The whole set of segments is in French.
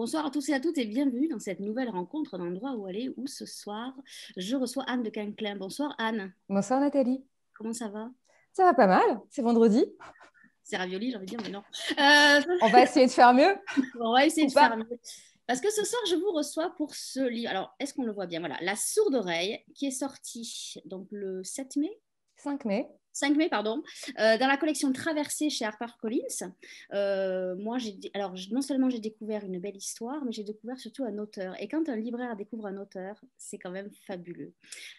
Bonsoir à tous et à toutes et bienvenue dans cette nouvelle rencontre d'endroit où aller où ce soir je reçois Anne de Quinquelin. Bonsoir Anne, Bonsoir Nathalie. comment ça va? Ça va pas mal, c'est vendredi. C'est ravioli, j'ai envie de dire, mais non. On va essayer de faire mieux On va essayer ou de faire pas? mieux. Parce que ce soir, je vous reçois pour ce livre. Alors, est-ce qu'on le voit bien? Voilà, La sourde oreille, qui est sorti donc le 7 mai. 5 mai. 5 mai, pardon, dans la collection Traversée chez HarperCollins. Moi, non seulement j'ai découvert une belle histoire, mais j'ai découvert surtout un auteur. Et quand un libraire découvre un auteur, c'est quand même fabuleux.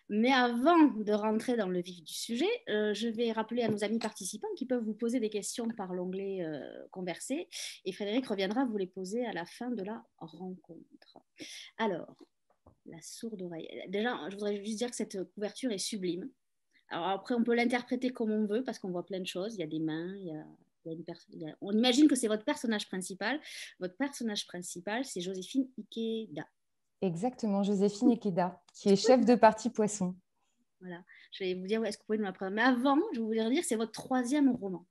Mais avant de rentrer dans le vif du sujet, je vais rappeler à nos amis participants qui peuvent vous poser des questions par l'onglet Converser. Et Frédéric reviendra vous les poser à la fin de la rencontre. Alors, la sourde oreille. Déjà, je voudrais juste dire que cette couverture est sublime. Alors après, on peut l'interpréter comme on veut parce qu'on voit plein de choses. Il y a des mains, il y a on imagine que c'est votre personnage principal. Votre personnage principal, c'est Joséphine Ikeda. Exactement, Joséphine Ikeda, qui est chef de partie poisson. Voilà. Je vais vous dire, est-ce que vous pouvez nous la présenter? Mais avant, je vais vous dire, c'est votre troisième roman.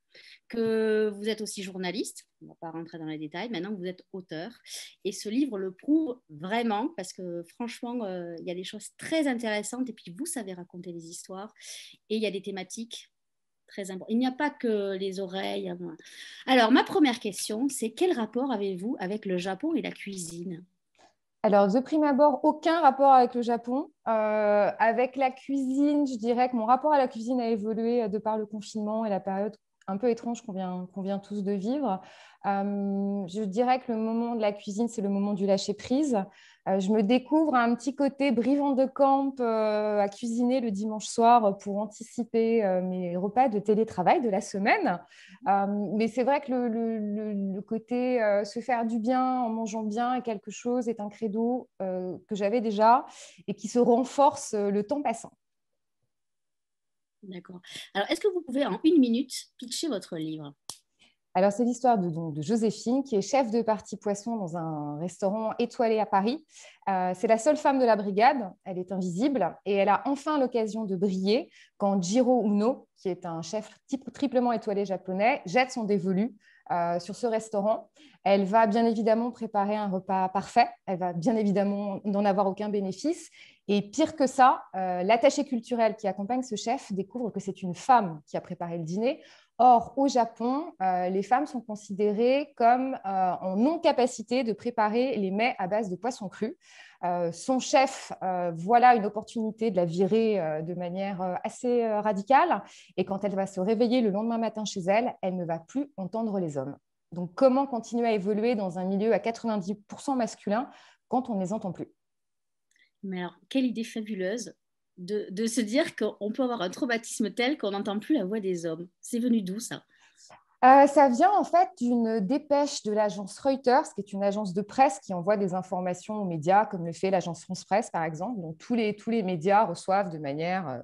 Que vous êtes aussi journaliste, on ne va pas rentrer dans les détails, maintenant vous êtes auteur. Et ce livre le prouve vraiment, parce que franchement, il y a des choses très intéressantes, et puis vous savez raconter des histoires, et il y a des thématiques très importantes. Il n'y a pas que les oreilles. Hein. Alors, ma première question, c'est quel rapport avez-vous avec le Japon et la cuisine? Alors, de prime abord, aucun rapport avec le Japon. Avec la cuisine, je dirais que mon rapport à la cuisine a évolué de par le confinement et la période un peu étrange qu'on vient tous de vivre. Je dirais que le moment de la cuisine, c'est le moment du lâcher-prise. Je me découvre un petit côté brivante de camp à cuisiner le dimanche soir pour anticiper mes repas de télétravail de la semaine. Mais c'est vrai que le côté se faire du bien en mangeant bien est quelque chose, est un credo que j'avais déjà et qui se renforce le temps passant. D'accord. Alors, est-ce que vous pouvez en une minute pitcher votre livre? Alors, c'est l'histoire de Joséphine, qui est chef de partie poisson dans un restaurant étoilé à Paris. C'est la seule femme de la brigade, elle est invisible et elle a enfin l'occasion de briller quand Jiro Uno, qui est un chef triplement étoilé japonais, jette son dévolu sur ce restaurant. Elle va bien évidemment préparer un repas parfait, elle va bien évidemment n'en avoir aucun bénéfice. Et pire que ça, l'attaché culturel qui accompagne ce chef découvre que c'est une femme qui a préparé le dîner. Or, au Japon, les femmes sont considérées comme en non-capacité de préparer les mets à base de poisson cru. Son chef voit là une opportunité de la virer de manière assez radicale. Et quand elle va se réveiller le lendemain matin chez elle, elle ne va plus entendre les hommes. Donc, comment continuer à évoluer dans un milieu à 90% masculin quand on ne les entend plus? Mais alors, quelle idée fabuleuse de se dire qu'on peut avoir un traumatisme tel qu'on n'entend plus la voix des hommes. C'est venu d'où ça? Ça vient en fait d'une dépêche de l'agence Reuters, qui est une agence de presse qui envoie des informations aux médias, comme le fait l'agence France Presse, par exemple. Donc, tous les médias reçoivent de manière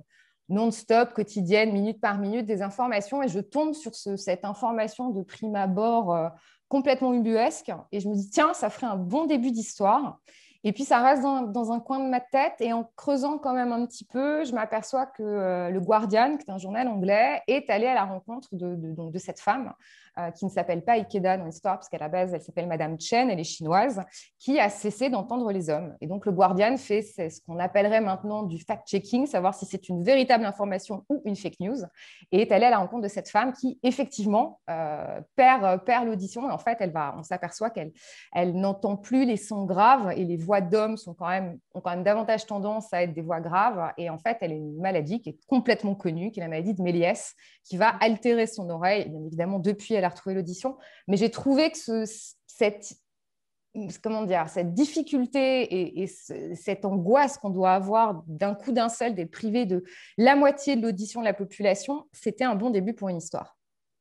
non-stop, quotidienne, minute par minute, des informations. Et je tombe sur cette information de prime abord complètement ubuesque. Et je me dis, tiens, ça ferait un bon début d'histoire. Et puis, ça reste dans un coin de ma tête. Et en creusant quand même un petit peu, je m'aperçois que le Guardian, qui est un journal anglais, est allé à la rencontre donc de cette femme qui ne s'appelle pas Ikeda dans l'histoire, parce qu'à la base, elle s'appelle Madame Chen, elle est chinoise, qui a cessé d'entendre les hommes. Et donc, le Guardian fait ce qu'on appellerait maintenant du fact-checking, savoir si c'est une véritable information ou une fake news, et est allé à la rencontre de cette femme qui, effectivement, perd l'audition. Et en fait, on s'aperçoit qu'elle n'entend plus les sons graves et les voix d'hommes ont quand même davantage tendance à être des voix graves. Et en fait, elle a une maladie qui est complètement connue, qui est la maladie de Méliès, qui va altérer son oreille. Et bien évidemment, depuis, elle a retrouvé l'audition. Mais j'ai trouvé que cette difficulté et cette angoisse qu'on doit avoir d'un coup d'un seul d'être privé de la moitié de l'audition de la population, c'était un bon début pour une histoire.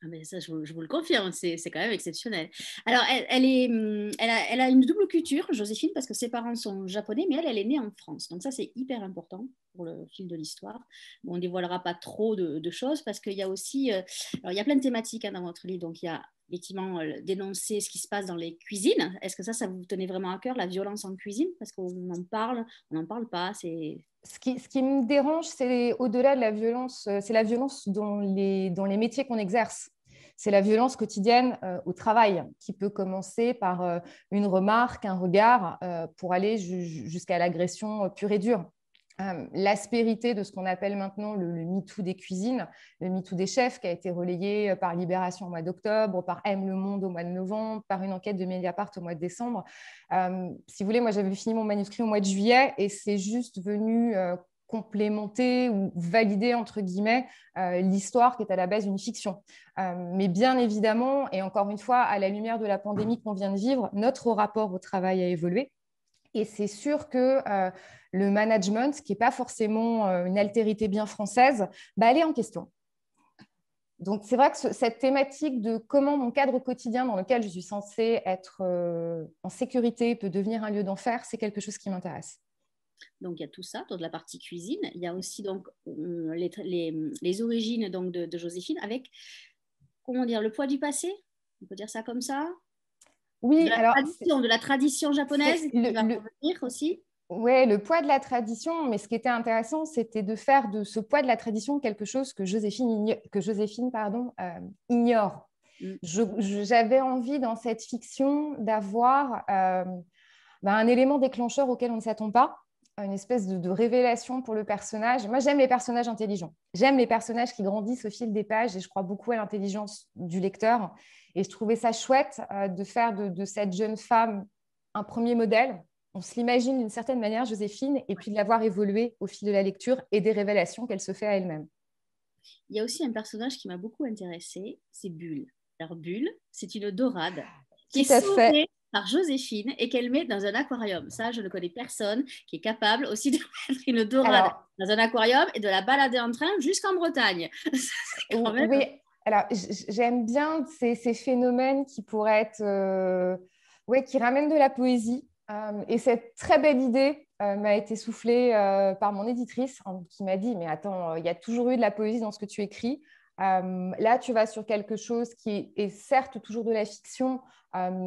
Ah mais ça, je vous le confirme, c'est quand même exceptionnel. Alors, elle a une double culture, Joséphine, parce que ses parents sont japonais, mais elle est née en France. Donc ça, c'est hyper important pour le fil de l'histoire. Bon, on ne dévoilera pas trop de choses, parce qu'il y a aussi... alors, il y a plein de thématiques hein, dans votre livre. Donc, il y a effectivement dénoncer ce qui se passe dans les cuisines. Est-ce que ça vous tenait vraiment à cœur, la violence en cuisine? Parce qu'on en parle, on n'en parle pas. Ce qui me dérange, c'est au-delà de la violence, c'est la violence dans les métiers qu'on exerce. c'est la violence quotidienne au travail, qui peut commencer par une remarque, un regard, pour aller jusqu'à l'agression pure et dure. L'aspérité de ce qu'on appelle maintenant le MeToo des cuisines, le MeToo des chefs, qui a été relayé par Libération au mois d'octobre, par M Le Monde au mois de novembre, par une enquête de Mediapart au mois de décembre. Si vous voulez, moi, j'avais fini mon manuscrit au mois de juillet et c'est juste venu complémenter ou valider, entre guillemets, l'histoire qui est à la base d'une fiction. Mais bien évidemment, et encore une fois, à la lumière de la pandémie qu'on vient de vivre, notre rapport au travail a évolué. Et c'est sûr que le management, qui n'est pas forcément une altérité bien française, elle est en question. Donc, c'est vrai que cette thématique de comment mon cadre quotidien dans lequel je suis censée être en sécurité peut devenir un lieu d'enfer, c'est quelque chose qui m'intéresse. Donc, il y a tout ça, toute la partie cuisine. Il y a aussi donc, les origines donc, de Joséphine avec, comment dire, le poids du passé, on peut dire ça comme ça, oui, alors de la tradition japonaise qui va revenir aussi. Oui, le poids de la tradition, mais ce qui était intéressant, c'était de faire de ce poids de la tradition quelque chose que Joséphine ignore. J'avais envie dans cette fiction d'avoir un élément déclencheur auquel on ne s'attend pas, une espèce de révélation pour le personnage. Moi, j'aime les personnages intelligents. J'aime les personnages qui grandissent au fil des pages et je crois beaucoup à l'intelligence du lecteur. Et je trouvais ça chouette de faire de cette jeune femme un premier modèle. On se l'imagine d'une certaine manière, Joséphine, et puis de la voir évoluer au fil de la lecture et des révélations qu'elle se fait à elle-même. Il y a aussi un personnage qui m'a beaucoup intéressée, c'est Bulle. Alors Bulle, c'est une dorade qui est sauvée par Joséphine et qu'elle met dans un aquarium. Ça, je ne connais personne qui est capable aussi de mettre une dorade dans un aquarium et de la balader en train jusqu'en Bretagne. Oui, alors j'aime bien ces phénomènes qui pourraient être... qui ramènent de la poésie. Et cette très belle idée m'a été soufflée par mon éditrice qui m'a dit « Mais attends, il y a toujours eu de la poésie dans ce que tu écris. Là, tu vas sur quelque chose qui est certes toujours de la fiction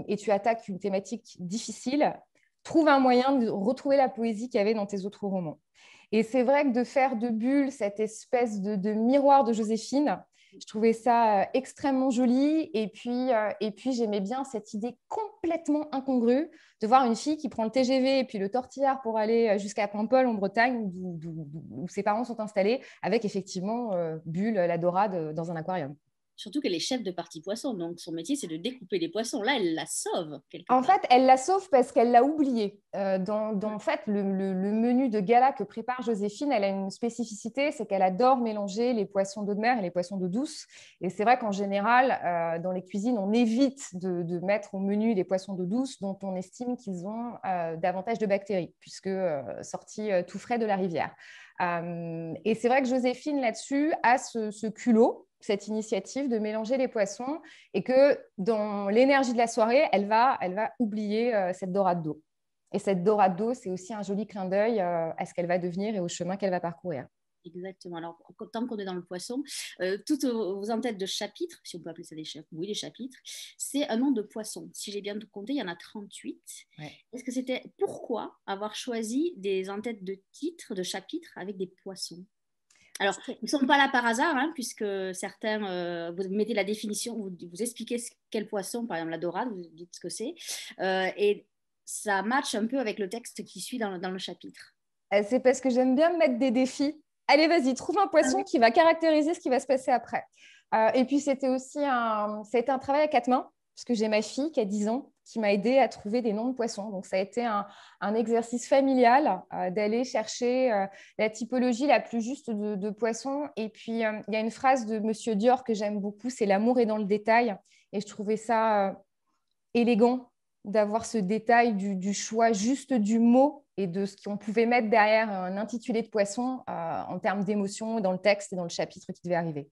et tu attaques une thématique difficile. Trouve un moyen de retrouver la poésie qu'il y avait dans tes autres romans. » Et c'est vrai que de faire de Bulle cette espèce de miroir de Joséphine, je trouvais ça extrêmement joli. Et puis j'aimais bien cette idée complètement incongrue de voir une fille qui prend le TGV et puis le tortillard pour aller jusqu'à Paimpol en Bretagne, où ses parents sont installés, avec effectivement Bulle, la dorade, dans un aquarium. Surtout qu'elle est chef de partie poisson, donc son métier, c'est de découper les poissons. Là, elle la sauve quelque part. En fait, elle la sauve parce qu'elle l'a oublié. En fait, le menu de gala que prépare Joséphine, elle a une spécificité, c'est qu'elle adore mélanger les poissons d'eau de mer et les poissons d'eau douce. Et c'est vrai qu'en général, dans les cuisines, on évite de mettre au menu les poissons d'eau douce dont on estime qu'ils ont davantage de bactéries, puisque sortis tout frais de la rivière. Et c'est vrai que Joséphine, là-dessus, a ce culot, cette initiative de mélanger les poissons et que dans l'énergie de la soirée, elle va oublier cette dorade d'eau. Et cette dorade d'eau, c'est aussi un joli clin d'œil à ce qu'elle va devenir et au chemin qu'elle va parcourir. Exactement. Alors, tant qu'on est dans le poisson, toutes vos en-têtes de chapitres, si on peut appeler ça des chapitres, oui, des chapitres, c'est un nom de poisson. Si j'ai bien compté, il y en a 38. Ouais. Est-ce que c'était pourquoi avoir choisi des en-têtes de titres, de chapitres avec des poissons? Alors, ils ne sont pas là par hasard, hein, puisque certains, vous mettez la définition, vous expliquez quel poisson, par exemple la dorade, vous dites ce que c'est, et ça matche un peu avec le texte qui suit dans le chapitre. C'est parce que j'aime bien mettre des défis. Allez, vas-y, trouve un poisson qui va caractériser ce qui va se passer après. Et puis, ça a été un travail à 4 mains, parce que j'ai ma fille qui a 10 ans, qui m'a aidée à trouver des noms de poissons. Donc, ça a été un exercice familial d'aller chercher la typologie la plus juste de poissons. Et puis, il y a une phrase de Monsieur Dior que j'aime beaucoup, c'est « L'amour est dans le détail ». Et je trouvais ça élégant d'avoir ce détail du choix juste du mot et de ce qu'on pouvait mettre derrière un intitulé de poisson en termes d'émotion dans le texte et dans le chapitre qui devait arriver.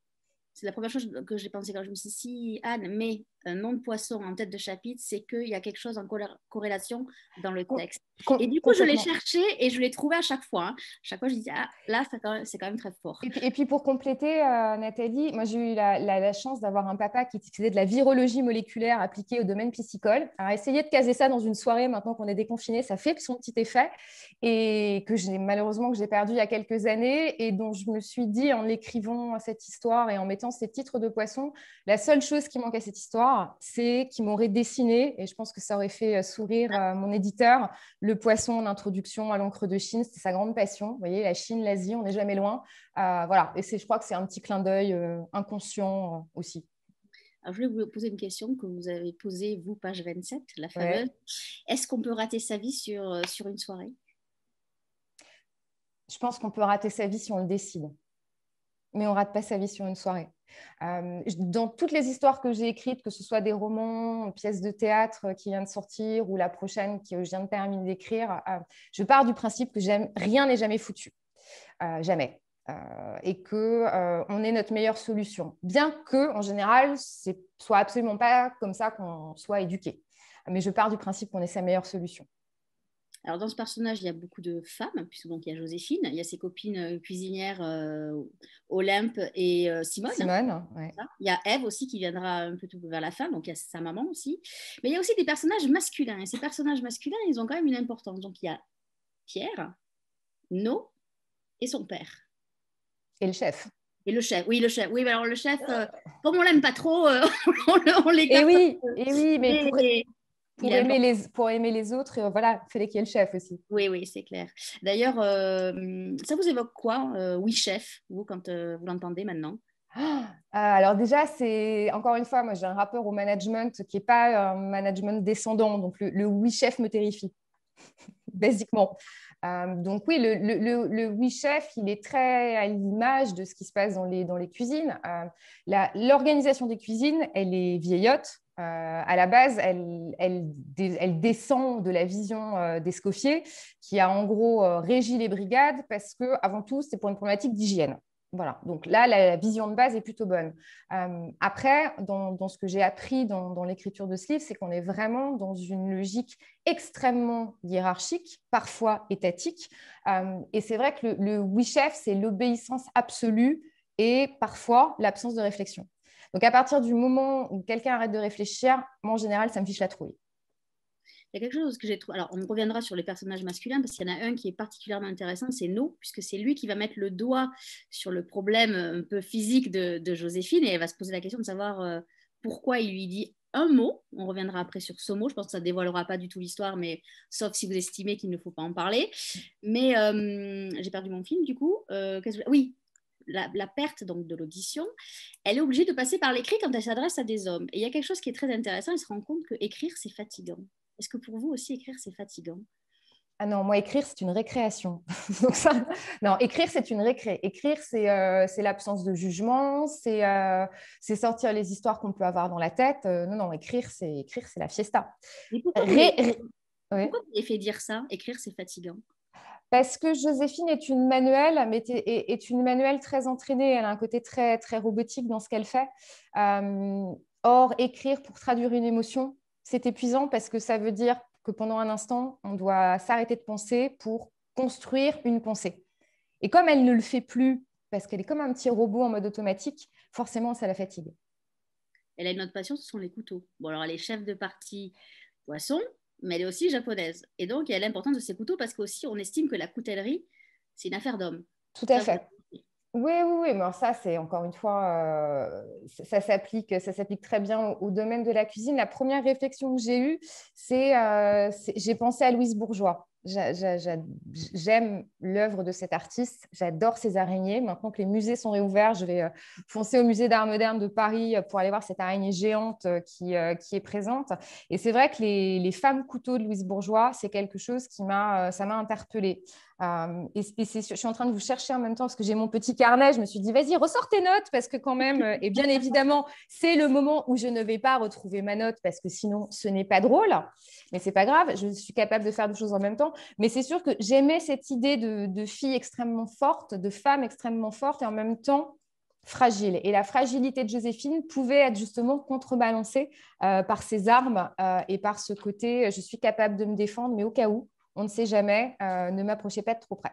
C'est la première chose que j'ai pensé quand je me suis dit, si Anne met un nom de poisson en tête de chapitre, c'est qu'il y a quelque chose en corrélation dans le texte. Com- Et du coup, je l'ai complètement. cherché et je l'ai trouvé à chaque fois. Chaque fois, je dis, ah, là, c'est quand même très fort. Et puis pour compléter, Nathalie, moi j'ai eu la chance d'avoir un papa qui faisait de la virologie moléculaire appliquée au domaine piscicole. Alors essayer de caser ça dans une soirée maintenant qu'on est déconfiné, ça fait son petit effet et que malheureusement que j'ai perdu il y a quelques années et dont je me suis dit en l'écrivant cette histoire et en mettant ces titres de poissons, la seule chose qui manque à cette histoire, c'est qu'il m'aurait dessiné, et je pense que ça aurait fait sourire mon éditeur, le poisson, l'introduction à l'encre de Chine, c'était sa grande passion. Vous voyez, la Chine, l'Asie, on n'est jamais loin. Voilà, et je crois que c'est un petit clin d'œil inconscient aussi. Alors, je voulais vous poser une question que vous avez posée, vous, page 27, la fameuse. Ouais. Est-ce qu'on peut rater sa vie sur une soirée? Je pense qu'on peut rater sa vie si on le décide, mais on ne rate pas sa vie sur une soirée. Dans toutes les histoires que j'ai écrites, que ce soit des romans, pièces de théâtre qui viennent de sortir ou la prochaine que je viens de terminer d'écrire, je pars du principe que rien n'est jamais foutu. Jamais. Et qu'on est notre meilleure solution. Bien que, en général, ce soit absolument pas comme ça qu'on soit éduqué. Mais je pars du principe qu'on est sa meilleure solution. Alors, dans ce personnage, il y a beaucoup de femmes, puisque donc il y a Joséphine, il y a ses copines cuisinières Olympe et Simone. Simone, ouais. Il y a Ève aussi qui viendra un peu vers la fin, donc il y a sa maman aussi. Mais il y a aussi des personnages masculins. Et ces personnages masculins, ils ont quand même une importance. Donc, il y a Pierre, No et son père. Et le chef. Et le chef, oui, le chef. Oui, mais alors le chef, comme on l'aime pas trop, on l'écarte. Et oui, mais pour aimer les autres, voilà, il fallait qu'il y ait le chef aussi. Oui, oui, c'est clair. D'ailleurs, ça vous évoque quoi, oui, chef, vous, quand vous l'entendez maintenant? Alors déjà, c'est encore une fois, moi j'ai un rapport au management qui n'est pas un management descendant, donc le oui chef me terrifie, basiquement. Donc oui, le oui chef, il est très à l'image de ce qui se passe dans les cuisines. L'organisation des cuisines, elle est vieillotte. À la base, elle descend de la vision d'Escoffier, qui a en gros régi les brigades parce que avant tout, c'est pour une problématique d'hygiène. Voilà, donc là, la vision de base est plutôt bonne. Après, dans ce que j'ai appris dans l'écriture de ce livre, c'est qu'on est vraiment dans une logique extrêmement hiérarchique, parfois étatique. Et c'est vrai que le oui-chef, c'est l'obéissance absolue et parfois l'absence de réflexion. Donc, à partir du moment où quelqu'un arrête de réfléchir, moi, en général, ça me fiche la trouille. Il y a quelque chose que j'ai trouvé. Alors, on reviendra sur les personnages masculins parce qu'il y en a un qui est particulièrement intéressant, c'est No, puisque c'est lui qui va mettre le doigt sur le problème un peu physique de Joséphine et elle va se poser la question de savoir pourquoi il lui dit un mot. On reviendra après sur ce mot. Je pense que ça ne dévoilera pas du tout l'histoire, mais sauf si vous estimez qu'il ne faut pas en parler. Mais j'ai perdu mon film du coup. Oui. La perte donc, de l'audition, elle est obligée de passer par l'écrit quand elle s'adresse à des hommes. Et il y a quelque chose qui est très intéressant, elle se rend compte que écrire, c'est fatigant. Est-ce que pour vous aussi, écrire, c'est fatigant? Ah non, moi, écrire, c'est une récréation. Donc ça, non, écrire, c'est une récré. Écrire, c'est l'absence de jugement, c'est sortir les histoires qu'on peut avoir dans la tête. Non, écrire, c'est la fiesta. Mais pourquoi vous avez fait dire ça? Écrire, c'est fatigant. Parce que Joséphine est une manuelle, mais est une manuelle très entraînée. Elle a un côté très, très robotique dans ce qu'elle fait. Or, écrire pour traduire une émotion, c'est épuisant parce que ça veut dire que pendant un instant, on doit s'arrêter de penser pour construire une pensée. Et comme elle ne le fait plus, parce qu'elle est comme un petit robot en mode automatique, forcément, ça la fatigue. Elle a une autre passion, ce sont les couteaux. Bon, alors elle est chef de partie poisson, mais elle est aussi japonaise. Et donc, il y a l'importance de ces couteaux parce qu'aussi, on estime que la coutellerie, c'est une affaire d'homme. Tout à fait. Oui, mais ça, c'est encore une fois, ça s'applique très bien au domaine de la cuisine. La première réflexion que j'ai eue, j'ai pensé à Louise Bourgeois. J'aime l'œuvre de cet artiste, j'adore ses araignées. Maintenant que les musées sont réouverts, je vais foncer au musée d'art moderne de Paris pour aller voir cette araignée géante qui est présente. Et c'est vrai que les femmes couteaux de Louise Bourgeois, c'est quelque chose ça m'a interpellée. Je suis en train de vous chercher en même temps parce que j'ai mon petit carnet. Je me suis dit, vas-y, ressors tes notes parce que quand même, et bien évidemment, c'est le moment où je ne vais pas retrouver ma note parce que sinon, ce n'est pas drôle. Mais c'est pas grave, je suis capable de faire deux choses en même temps. Mais c'est sûr que j'aimais cette idée de fille extrêmement forte, de femme extrêmement forte et en même temps fragile. Et la fragilité de Joséphine pouvait être justement contrebalancée par ses armes et par ce côté je suis capable de me défendre, mais au cas où, on ne sait jamais, ne m'approchez pas de trop près.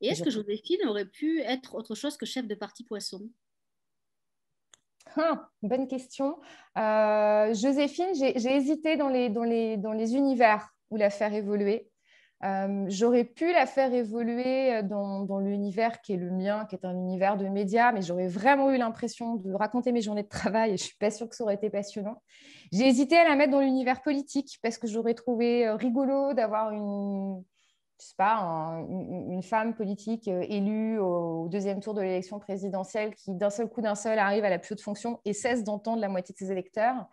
Et est-ce que Joséphine aurait pu être autre chose que chef de parti poisson? Bonne question. Joséphine, j'ai hésité dans les univers où la faire évoluer. J'aurais pu la faire évoluer dans l'univers qui est le mien, qui est un univers de médias, mais j'aurais vraiment eu l'impression de raconter mes journées de travail et je ne suis pas sûre que ça aurait été passionnant. J'ai hésité à la mettre dans l'univers politique parce que j'aurais trouvé rigolo d'avoir je sais pas, une femme politique élue au deuxième tour de l'élection présidentielle qui, d'un seul coup, d'un seul, arrive à la plus haute fonction et cesse d'entendre la moitié de ses électeurs.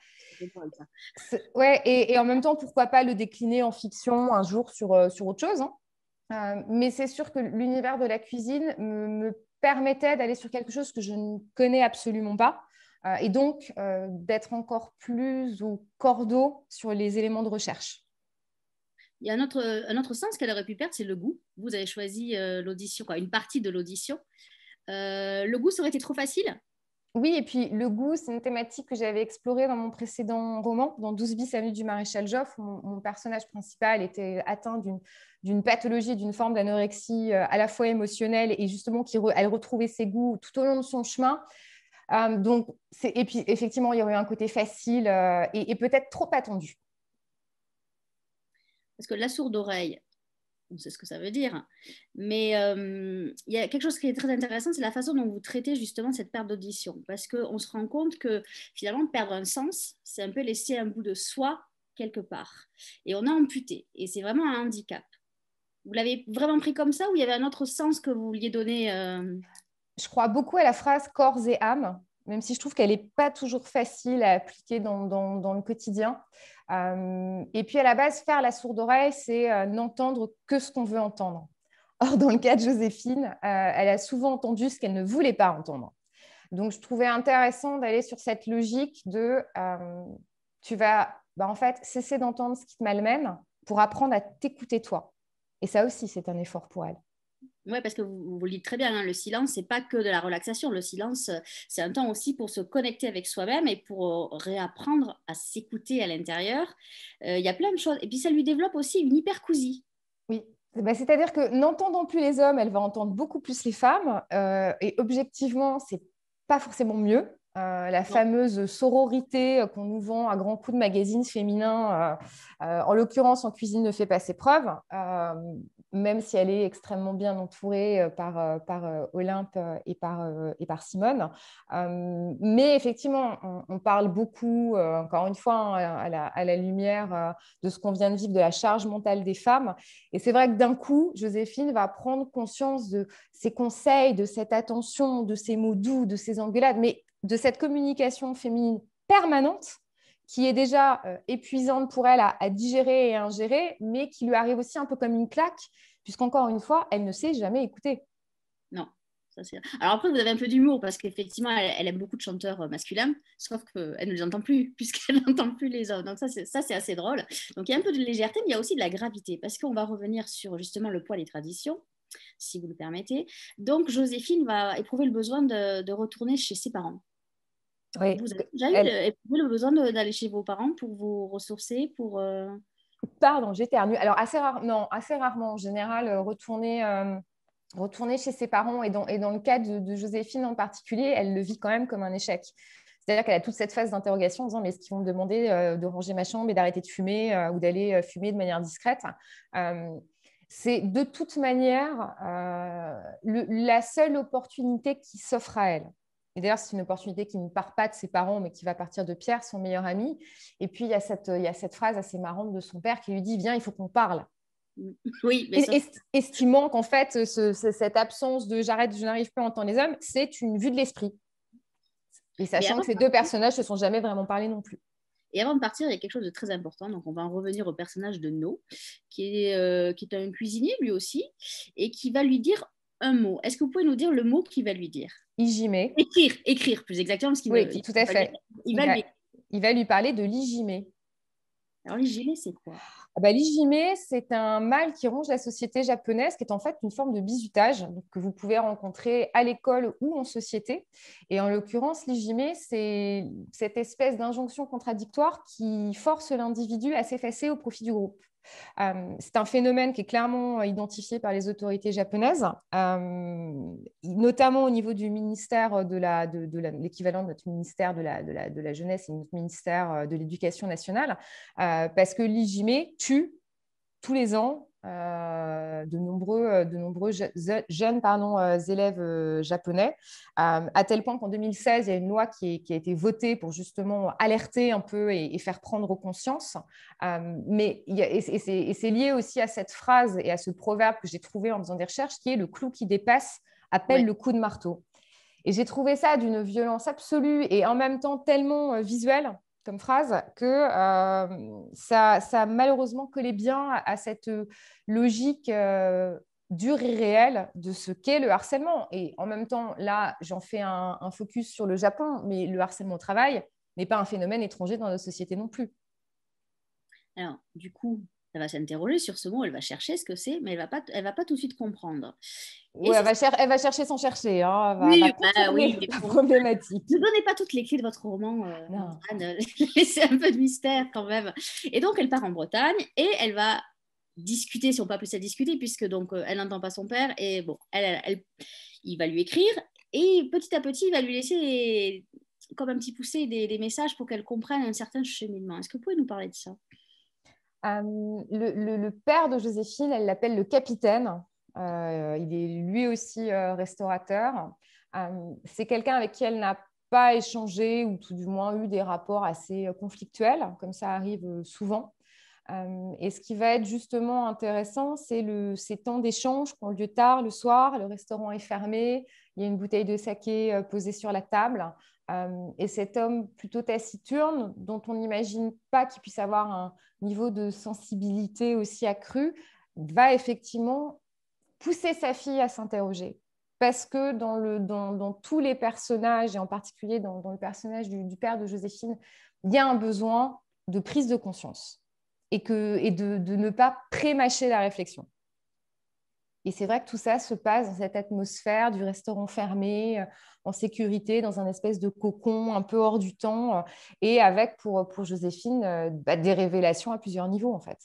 Ouais, et en même temps, pourquoi pas le décliner en fiction un jour sur autre chose, hein. Mais c'est sûr que l'univers de la cuisine me permettait d'aller sur quelque chose que je ne connais absolument pas et donc d'être encore plus au cordeau sur les éléments de recherche. Il y a un autre sens qu'elle aurait pu perdre, c'est le goût. Vous avez choisi l'audition, quoi, une partie de l'audition. Le goût, ça aurait été trop facile? Oui, et puis le goût, c'est une thématique que j'avais explorée dans mon précédent roman, dans 12 bis avenue du Maréchal Joffre. Mon personnage principal était atteint d'une pathologie, d'une forme d'anorexie à la fois émotionnelle et justement elle retrouvait ses goûts tout au long de son chemin. Et puis effectivement, il y aurait eu un côté facile et peut-être trop attendu. Parce que la sourde oreille, on sait ce que ça veut dire, mais il y a quelque chose qui est très intéressant, c'est la façon dont vous traitez justement cette perte d'audition, parce qu'on se rend compte que finalement perdre un sens, c'est un peu laisser un bout de soi quelque part, et on a amputé, et c'est vraiment un handicap. Vous l'avez vraiment pris comme ça ou il y avait un autre sens que vous vouliez donner Je crois beaucoup à la phrase corps et âme, même si je trouve qu'elle n'est pas toujours facile à appliquer dans le quotidien. Et puis à la base, faire la sourde oreille, c'est n'entendre que ce qu'on veut entendre. Or, dans le cas de Joséphine, elle a souvent entendu ce qu'elle ne voulait pas entendre. Donc, je trouvais intéressant d'aller sur cette logique de tu vas en fait cesser d'entendre ce qui te malmène pour apprendre à t'écouter toi. Et ça aussi, c'est un effort pour elle. Oui, parce que vous le dites très bien, hein, le silence, c'est pas que de la relaxation. Le silence, c'est un temps aussi pour se connecter avec soi-même et pour réapprendre à s'écouter à l'intérieur. Il y a plein de choses. Et puis, ça lui développe aussi une hypercousie. Oui, c'est-à-dire que n'entendant plus les hommes, elle va entendre beaucoup plus les femmes. Et objectivement, c'est pas forcément mieux. La Non. fameuse sororité qu'on nous vend à grands coups de magazines féminins, en l'occurrence en cuisine, ne fait pas ses preuves, même si elle est extrêmement bien entourée par Olympe et par Simone. Mais effectivement, on parle beaucoup, encore une fois, hein, à la lumière de ce qu'on vient de vivre, de la charge mentale des femmes. Et c'est vrai que d'un coup, Joséphine va prendre conscience de ces conseils, de cette attention, de ces mots doux, de ces engueulades, mais de cette communication féminine permanente qui est déjà épuisante pour elle à digérer et à ingérer, mais qui lui arrive aussi un peu comme une claque, puisqu'encore une fois, elle ne sait jamais écouter. Non. Ça, alors après, vous avez un peu d'humour parce qu'effectivement, elle aime beaucoup de chanteurs masculins, sauf qu'elle ne les entend plus puisqu'elle n'entend plus les hommes. Donc ça, c'est assez drôle. Donc il y a un peu de légèreté, mais il y a aussi de la gravité parce qu'on va revenir sur justement le poids des traditions, si vous le permettez. Donc Joséphine va éprouver le besoin de retourner chez ses parents. Oui. Vous avez déjà éprouvé le besoin d'aller chez vos parents pour vous ressourcer, pour... Pardon, j'éternue. Alors, assez rarement. En général, retourner chez ses parents. Et dans le cas de Joséphine en particulier, elle le vit quand même comme un échec. C'est-à-dire qu'elle a toute cette phase d'interrogation en disant mais est-ce qu'ils vont me demander de ranger ma chambre et d'arrêter de fumer ou d'aller fumer de manière discrète. C'est de toute manière la seule opportunité qui s'offre à elle. Et d'ailleurs, c'est une opportunité qui ne part pas de ses parents, mais qui va partir de Pierre, son meilleur ami. Et puis, il y a cette phrase assez marrante de son père qui lui dit « Viens, il faut qu'on parle ». Oui, mais ça... Estimant qu'en fait, cette absence de « j'arrête, je n'arrive plus à entendre les hommes », c'est une vue de l'esprit. Et sachant que ces deux personnages ne se sont jamais vraiment parlé non plus. Et avant de partir, il y a quelque chose de très important. Donc, on va en revenir au personnage de No, qui est un cuisinier lui aussi, et qui va lui dire un mot. Est-ce que vous pouvez nous dire le mot qu'il va lui dire? Ijime. Écrire plus exactement. Parce qu'il oui, tout à fait. Il va lui parler de l'Ijime. Alors, l'IJimé, c'est quoi? Ah bah, l'IJimé, c'est un mal qui ronge la société japonaise, qui est en fait une forme de bizutage donc, que vous pouvez rencontrer à l'école ou en société. Et en l'occurrence, l'IJimé, c'est cette espèce d'injonction contradictoire qui force l'individu à s'effacer au profit du groupe. C'est un phénomène qui est clairement identifié par les autorités japonaises, notamment au niveau du ministère l'équivalent de notre ministère de la jeunesse et notre ministère de l'éducation nationale, parce que l'IJimé tue tous les ans de nombreux jeunes élèves japonais, à tel point qu'en 2016, il y a une loi qui a été votée pour justement alerter un peu et faire prendre conscience. Et c'est lié aussi à cette phrase et à ce proverbe que j'ai trouvé en faisant des recherches, qui est le clou qui dépasse appelle Ouais. le coup de marteau. Et j'ai trouvé ça d'une violence absolue et en même temps tellement visuelle comme phrase que ça malheureusement collait bien à cette logique dure et réelle de ce qu'est le harcèlement. Et en même temps, là, j'en fais un focus sur le Japon, mais le harcèlement au travail n'est pas un phénomène étranger dans notre société non plus. Alors, du coup, elle va s'interroger sur ce mot, elle va chercher ce que c'est, mais elle va pas tout de suite comprendre. Et Ouais, c'est elle va chercher sans chercher, hein, elle va oui, bah oui, contourner mais la bon, problématique. ne donnez pas toutes les clés de votre roman, Non. Antoine. Laissez un peu de mystère quand même. Et donc, elle part en Bretagne et elle va discuter, si on peut appeler ça discuter, puisque donc elle n'entend pas son père et bon, il va lui écrire et petit à petit, il va lui laisser comme un petit poussé des messages pour qu'elle comprenne un certain cheminement. Est-ce que vous pouvez nous parler de ça? Le père de Joséphine, elle l'appelle le capitaine. Il est lui aussi restaurateur. C'est quelqu'un avec qui elle n'a pas échangé ou tout du moins eu des rapports assez conflictuels, comme ça arrive souvent. Et ce qui va être justement intéressant, c'est ces temps d'échange qui ont lieu tard le soir. Le restaurant est fermé, il y a une bouteille de saké posée sur la table. Et cet homme plutôt taciturne, dont on n'imagine pas qu'il puisse avoir un niveau de sensibilité aussi accru, va effectivement pousser sa fille à s'interroger. Parce que dans tous les personnages, et en particulier dans le personnage du père de Joséphine, il y a un besoin de prise de conscience et de ne pas prémâcher la réflexion. Et c'est vrai que tout ça se passe dans cette atmosphère du restaurant fermé, en sécurité, dans un espèce de cocon un peu hors du temps, et avec pour Joséphine des révélations à plusieurs niveaux en fait.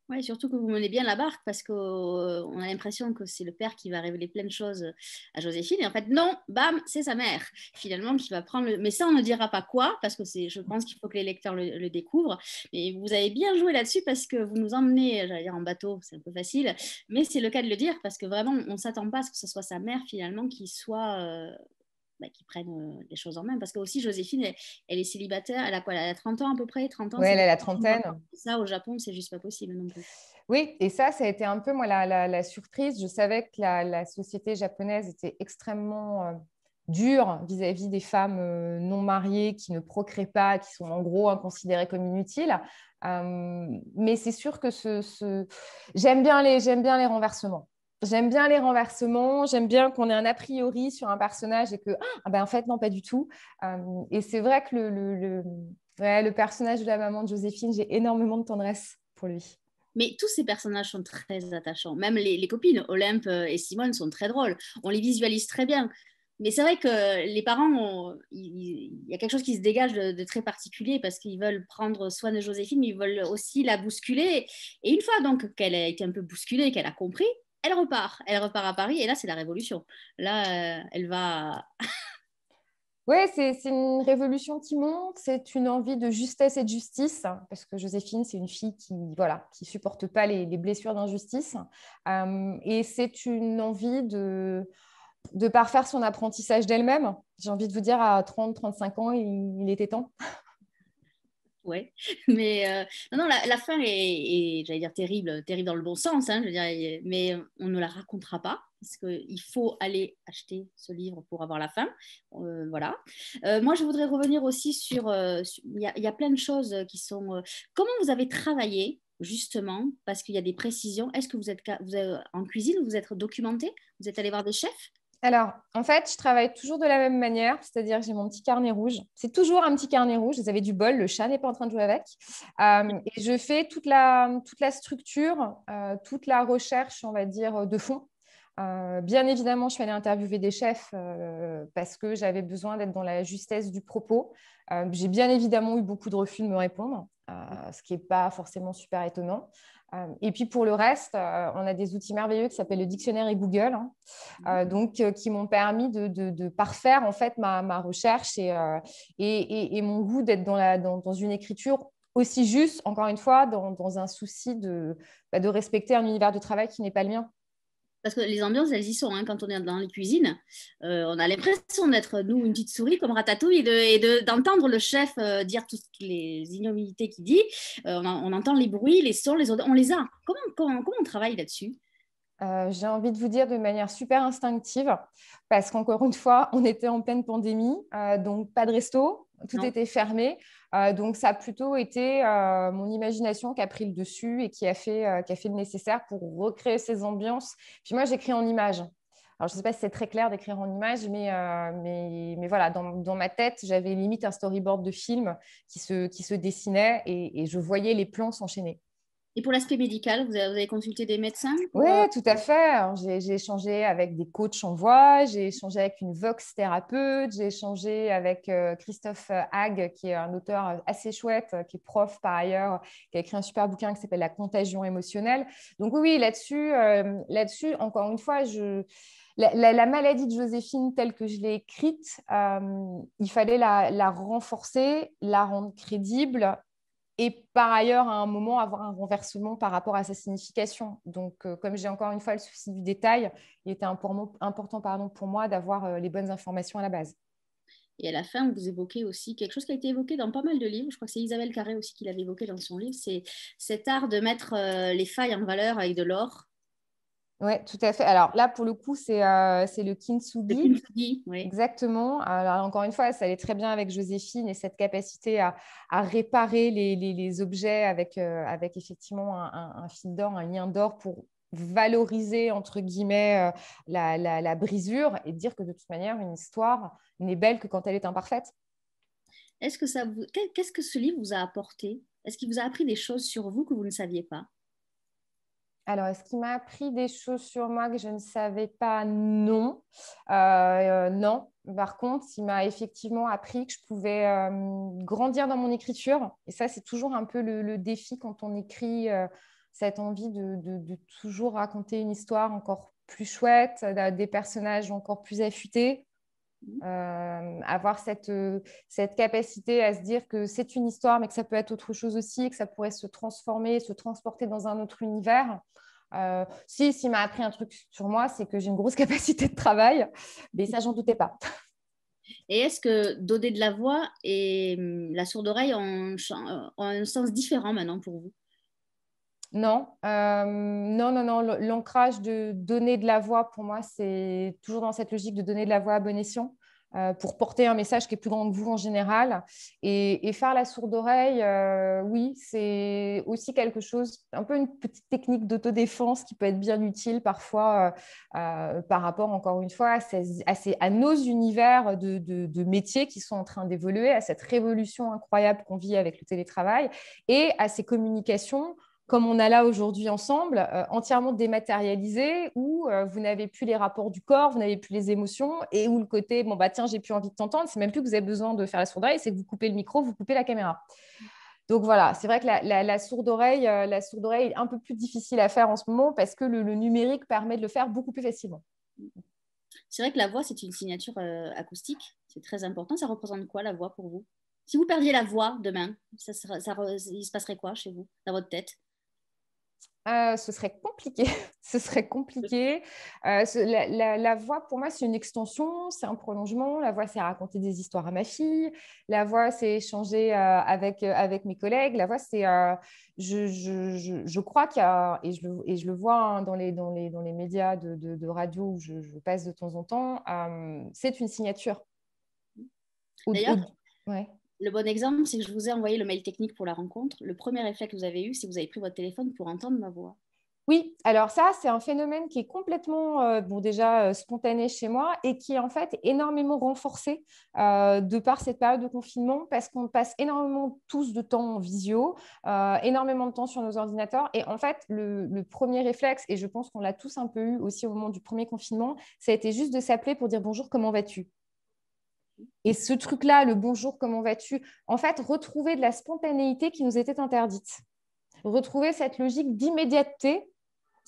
Ouais, surtout que vous menez bien la barque parce qu'on a l'impression que c'est le père qui va révéler plein de choses à Joséphine. Et en fait, non, bam, c'est sa mère, finalement, qui va prendre le... Mais ça, on ne dira pas quoi, parce que je pense qu'il faut que les lecteurs le découvrent. Mais vous avez bien joué là-dessus parce que vous nous emmenez, j'allais dire en bateau, c'est un peu facile, mais c'est le cas de le dire parce que vraiment, on ne s'attend pas à ce que ce soit sa mère, finalement, qui soit... qui prennent les choses en main. Parce que aussi, Joséphine, elle est célibataire. Elle a quoi? Elle a 30 ans à peu près. 30 ans, Oui, c'est elle des... a la trentaine. Ça, au Japon, c'est juste pas possible non plus. Oui, et ça a été un peu moi la surprise. Je savais que la société japonaise était extrêmement dure vis-à-vis des femmes non mariées qui ne procréent pas, qui sont en gros considérées comme inutiles. Mais c'est sûr que j'aime bien les renversements. J'aime bien les renversements, j'aime bien qu'on ait un a priori sur un personnage et que, ah ben, en fait, non, pas du tout. Et c'est vrai que ouais, le personnage de la maman de Joséphine, j'ai énormément de tendresse pour lui. Mais tous ces personnages sont très attachants. Même les copines, Olympe et Simone, sont très drôles. On les visualise très bien. Mais c'est vrai que les parents, il y a quelque chose qui se dégage de très particulier parce qu'ils veulent prendre soin de Joséphine, mais ils veulent aussi la bousculer. Et une fois donc qu'elle a été un peu bousculée, qu'elle a compris, elle repart. Elle repart à Paris et là, c'est la révolution. Là, elle va... Oui, c'est une révolution qui monte, c'est une envie de justesse et de justice, hein, parce que Joséphine, c'est une fille qui voilà, qui supporte pas les blessures d'injustice. Et c'est une envie de parfaire son apprentissage d'elle-même. J'ai envie de vous dire, à 30-35 ans, il était temps. Ouais, mais non, non, la fin j'allais dire terrible, terrible dans le bon sens, hein, je veux dire, mais on ne la racontera pas parce qu'il faut aller acheter ce livre pour avoir la fin. Voilà. Moi, je voudrais revenir aussi il y a plein de choses qui sont. Comment vous avez travaillé justement parce qu'il y a des précisions. Est-ce que vous êtes en cuisine, vous êtes documenté, vous êtes allé voir des chefs? Alors, en fait, je travaille toujours de la même manière, c'est-à-dire que j'ai mon petit carnet rouge. C'est toujours un petit carnet rouge. Vous avez du bol, le chat n'est pas en train de jouer avec. Et je fais toute la structure, toute la recherche, on va dire, de fond. Bien évidemment, je suis allée interviewer des chefs parce que j'avais besoin d'être dans la justesse du propos. J'ai bien évidemment eu beaucoup de refus de me répondre, ce qui n'est pas forcément super étonnant. Et puis pour le reste, on a des outils merveilleux qui s'appellent le dictionnaire et Google, hein, qui m'ont permis de parfaire en fait ma recherche et mon goût d'être dans une écriture aussi juste, encore une fois, dans un souci de respecter un univers de travail qui n'est pas le mien. Parce que les ambiances, elles y sont. Hein. Quand on est dans les cuisines, on a l'impression d'être, nous, une petite souris comme Ratatouille d'entendre le chef dire toutes les ignominités qu'il dit. On entend les bruits, les sons, les odeurs. On les a. Comment on travaille là-dessus? J'ai envie de vous dire de manière super instinctive, parce qu'encore une fois, on était en pleine pandémie, donc pas de resto, tout Non. était fermé. Donc ça a plutôt été mon imagination qui a pris le dessus et qui a fait le nécessaire pour recréer ces ambiances. Puis moi, j'écris en images. Alors, je ne sais pas si c'est très clair d'écrire en images, mais voilà, dans ma tête, j'avais limite un storyboard de film qui se dessinait et je voyais les plans s'enchaîner. Et pour l'aspect médical, vous avez consulté des médecins Oui, pour, tout à fait. Alors, j'ai échangé avec des coachs en voix, j'ai échangé avec une Vox thérapeute, j'ai échangé avec Christophe Hague, qui est un auteur assez chouette, qui est prof par ailleurs, qui a écrit un super bouquin qui s'appelle La contagion émotionnelle. Donc oui, là-dessus, encore une fois, la maladie de Joséphine telle que je l'ai écrite, il fallait la renforcer, la rendre crédible et par ailleurs, à un moment, avoir un renversement par rapport à sa signification. Donc, comme j'ai encore une fois le souci du détail, il était important pardon, pour moi d'avoir les bonnes informations à la base. Et à la fin, vous évoquez aussi quelque chose qui a été évoqué dans pas mal de livres. Je crois que c'est Isabelle Carré aussi qui l'avait évoqué dans son livre. C'est cet art de mettre les failles en valeur avec de l'or. Oui, tout à fait. Alors là, pour le coup, c'est le Le kintsugi. kintsugi, oui. Exactement. Alors, encore une fois, ça allait très bien avec Joséphine et cette capacité à réparer les objets avec effectivement un fil d'or, un lien d'or pour valoriser, entre guillemets, la brisure et dire que de toute manière, une histoire n'est belle que quand elle est imparfaite. Qu'est-ce que ce livre vous a apporté? Est-ce qu'il vous a appris des choses sur vous que vous ne saviez pas? Alors, est-ce qu'il m'a appris des choses sur moi que je ne savais pas? Non. Non. Par contre, il m'a effectivement appris que je pouvais grandir dans mon écriture. Et ça, c'est toujours un peu le défi quand on écrit, cette envie de toujours raconter une histoire encore plus chouette, des personnages encore plus affûtés. Avoir cette capacité à se dire que c'est une histoire, mais que ça peut être autre chose aussi, que ça pourrait se transformer, se transporter dans un autre univers. S'il m'a appris un truc sur moi, c'est que j'ai une grosse capacité de travail, mais ça, j'en doutais pas. Et est-ce que donner de la voix et la sourde oreille ont un sens différent maintenant pour vous? Non, non, non, non. L'ancrage de donner de la voix, pour moi, c'est toujours dans cette logique de donner de la voix à bon escient pour porter un message qui est plus grand que vous en général. Et faire la sourde oreille, oui, c'est aussi quelque chose, un peu une petite technique d'autodéfense qui peut être bien utile parfois par rapport, encore une fois, à nos univers de métiers qui sont en train d'évoluer, à cette révolution incroyable qu'on vit avec le télétravail et à ces communications comme on a là aujourd'hui ensemble, entièrement dématérialisé, où vous n'avez plus les rapports du corps, vous n'avez plus les émotions, et où le côté, bon, bah tiens, j'ai plus envie de t'entendre, c'est même plus que vous avez besoin de faire la sourde oreille, c'est que vous coupez le micro, vous coupez la caméra. Donc voilà, c'est vrai que la sourde oreille, est un peu plus difficile à faire en ce moment parce que le numérique permet de le faire beaucoup plus facilement. C'est vrai que la voix, c'est une signature acoustique. C'est très important. Ça représente quoi la voix pour vous? Si vous perdiez la voix demain, il se passerait quoi chez vous, dans votre tête? Ce serait compliqué. Ce serait compliqué. La voix, pour moi, c'est une extension, c'est un prolongement. La voix, c'est raconter des histoires à ma fille. La voix, c'est échanger avec mes collègues. La voix, c'est. Je crois qu'il y a, et je le vois hein, dans les médias de radio où je passe de temps en temps, c'est une signature. Au- D'ailleurs, au- ouais. le bon exemple, c'est que je vous ai envoyé le mail technique pour la rencontre. Le premier effet que vous avez eu, c'est que vous avez pris votre téléphone pour entendre ma voix. Oui, alors ça, c'est un phénomène qui est complètement, déjà spontané chez moi et qui est en fait énormément renforcé de par cette période de confinement parce qu'on passe énormément tous de temps en visio, énormément de temps sur nos ordinateurs. Et en fait, le premier réflexe, et je pense qu'on l'a tous un peu eu aussi au moment du premier confinement, ça a été juste de s'appeler pour dire bonjour, comment vas-tu? Et ce truc-là, le bonjour, comment vas-tu? En fait, retrouver de la spontanéité qui nous était interdite. Retrouver cette logique d'immédiateté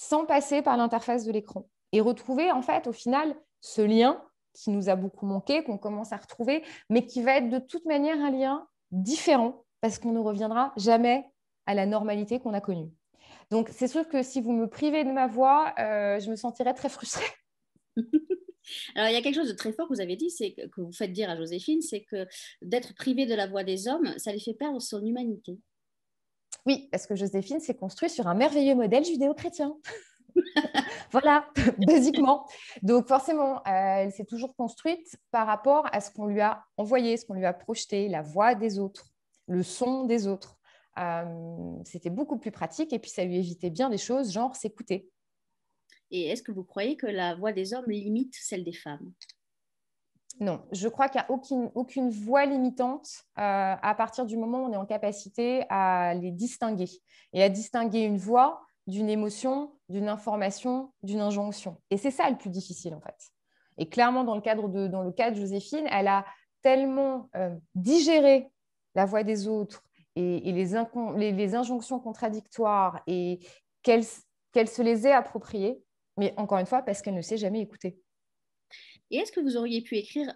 sans passer par l'interface de l'écran. Et retrouver, en fait, au final, ce lien qui nous a beaucoup manqué, qu'on commence à retrouver, mais qui va être de toute manière un lien différent parce qu'on ne reviendra jamais à la normalité qu'on a connue. Donc, c'est sûr que si vous me privez de ma voix, je me sentirais très frustrée. Alors, il y a quelque chose de très fort que vous avez dit, c'est que vous faites dire à Joséphine, c'est que d'être privé de la voix des hommes, ça les fait perdre son humanité. Oui, parce que Joséphine s'est construite sur un merveilleux modèle judéo-chrétien. Voilà, basiquement. Donc forcément, elle s'est toujours construite par rapport à ce qu'on lui a envoyé, ce qu'on lui a projeté, la voix des autres, le son des autres. C'était beaucoup plus pratique et puis ça lui évitait bien des choses, genre s'écouter. Et est-ce que vous croyez que la voix des hommes limite celle des femmes? Non, je crois qu'il n'y a aucune voix limitante à partir du moment où on est en capacité à les distinguer et à distinguer une voix d'une émotion, d'une information, d'une injonction. Et c'est ça le plus difficile en fait. Et clairement, dans le cas de Joséphine, elle a tellement digéré la voix des autres et les injonctions contradictoires et qu'elle se les ait appropriées, mais encore une fois, parce qu'elle ne s'est jamais écoutée. Et est-ce que vous auriez pu écrire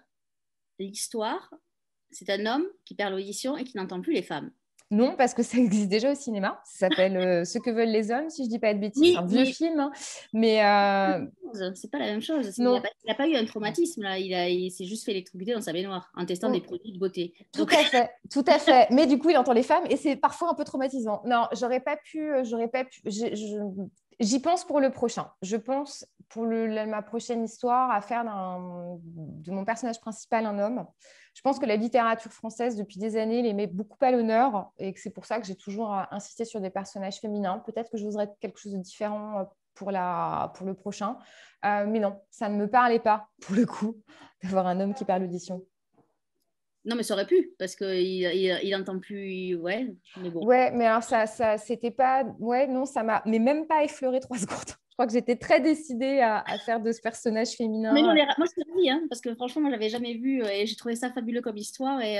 l'histoire? C'est un homme qui perd l'audition et qui n'entend plus les femmes. Non, parce que ça existe déjà au cinéma. Ça s'appelle Ce que veulent les hommes, si je ne dis pas de bêtises. C'est Oui, un vieux mais film, hein. Mais c'est pas la même chose. Il non, n'a pas eu un traumatisme, là. Il s'est juste fait électrocuter dans sa baignoire en testant des on- produits de beauté. tout Donc, à fait, tout à fait. Mais du coup, il entend les femmes et c'est parfois un peu traumatisant. Non, j'aurais pas pu. J'y pense pour le prochain. Je pense pour ma prochaine histoire à faire de mon personnage principal un homme. Je pense que la littérature française, depuis des années, les met beaucoup à l'honneur et que c'est pour ça que j'ai toujours insisté sur des personnages féminins. Peut-être que j'oserais quelque chose de différent pour le prochain. Mais non, ça ne me parlait pas, pour le coup, d'avoir un homme qui parle audition. non, mais ça aurait pu, parce qu'il entend plus. Ouais, mais bon. Ouais, mais alors c'était pas. Ouais, non, ça m'a. Mais même pas effleuré 3 secondes. Je crois que j'étais très décidée à faire de ce personnage Mais féminin. moi, je suis ravie, hein, parce que franchement, moi, je l'avais jamais vu et j'ai trouvé ça fabuleux comme histoire. Et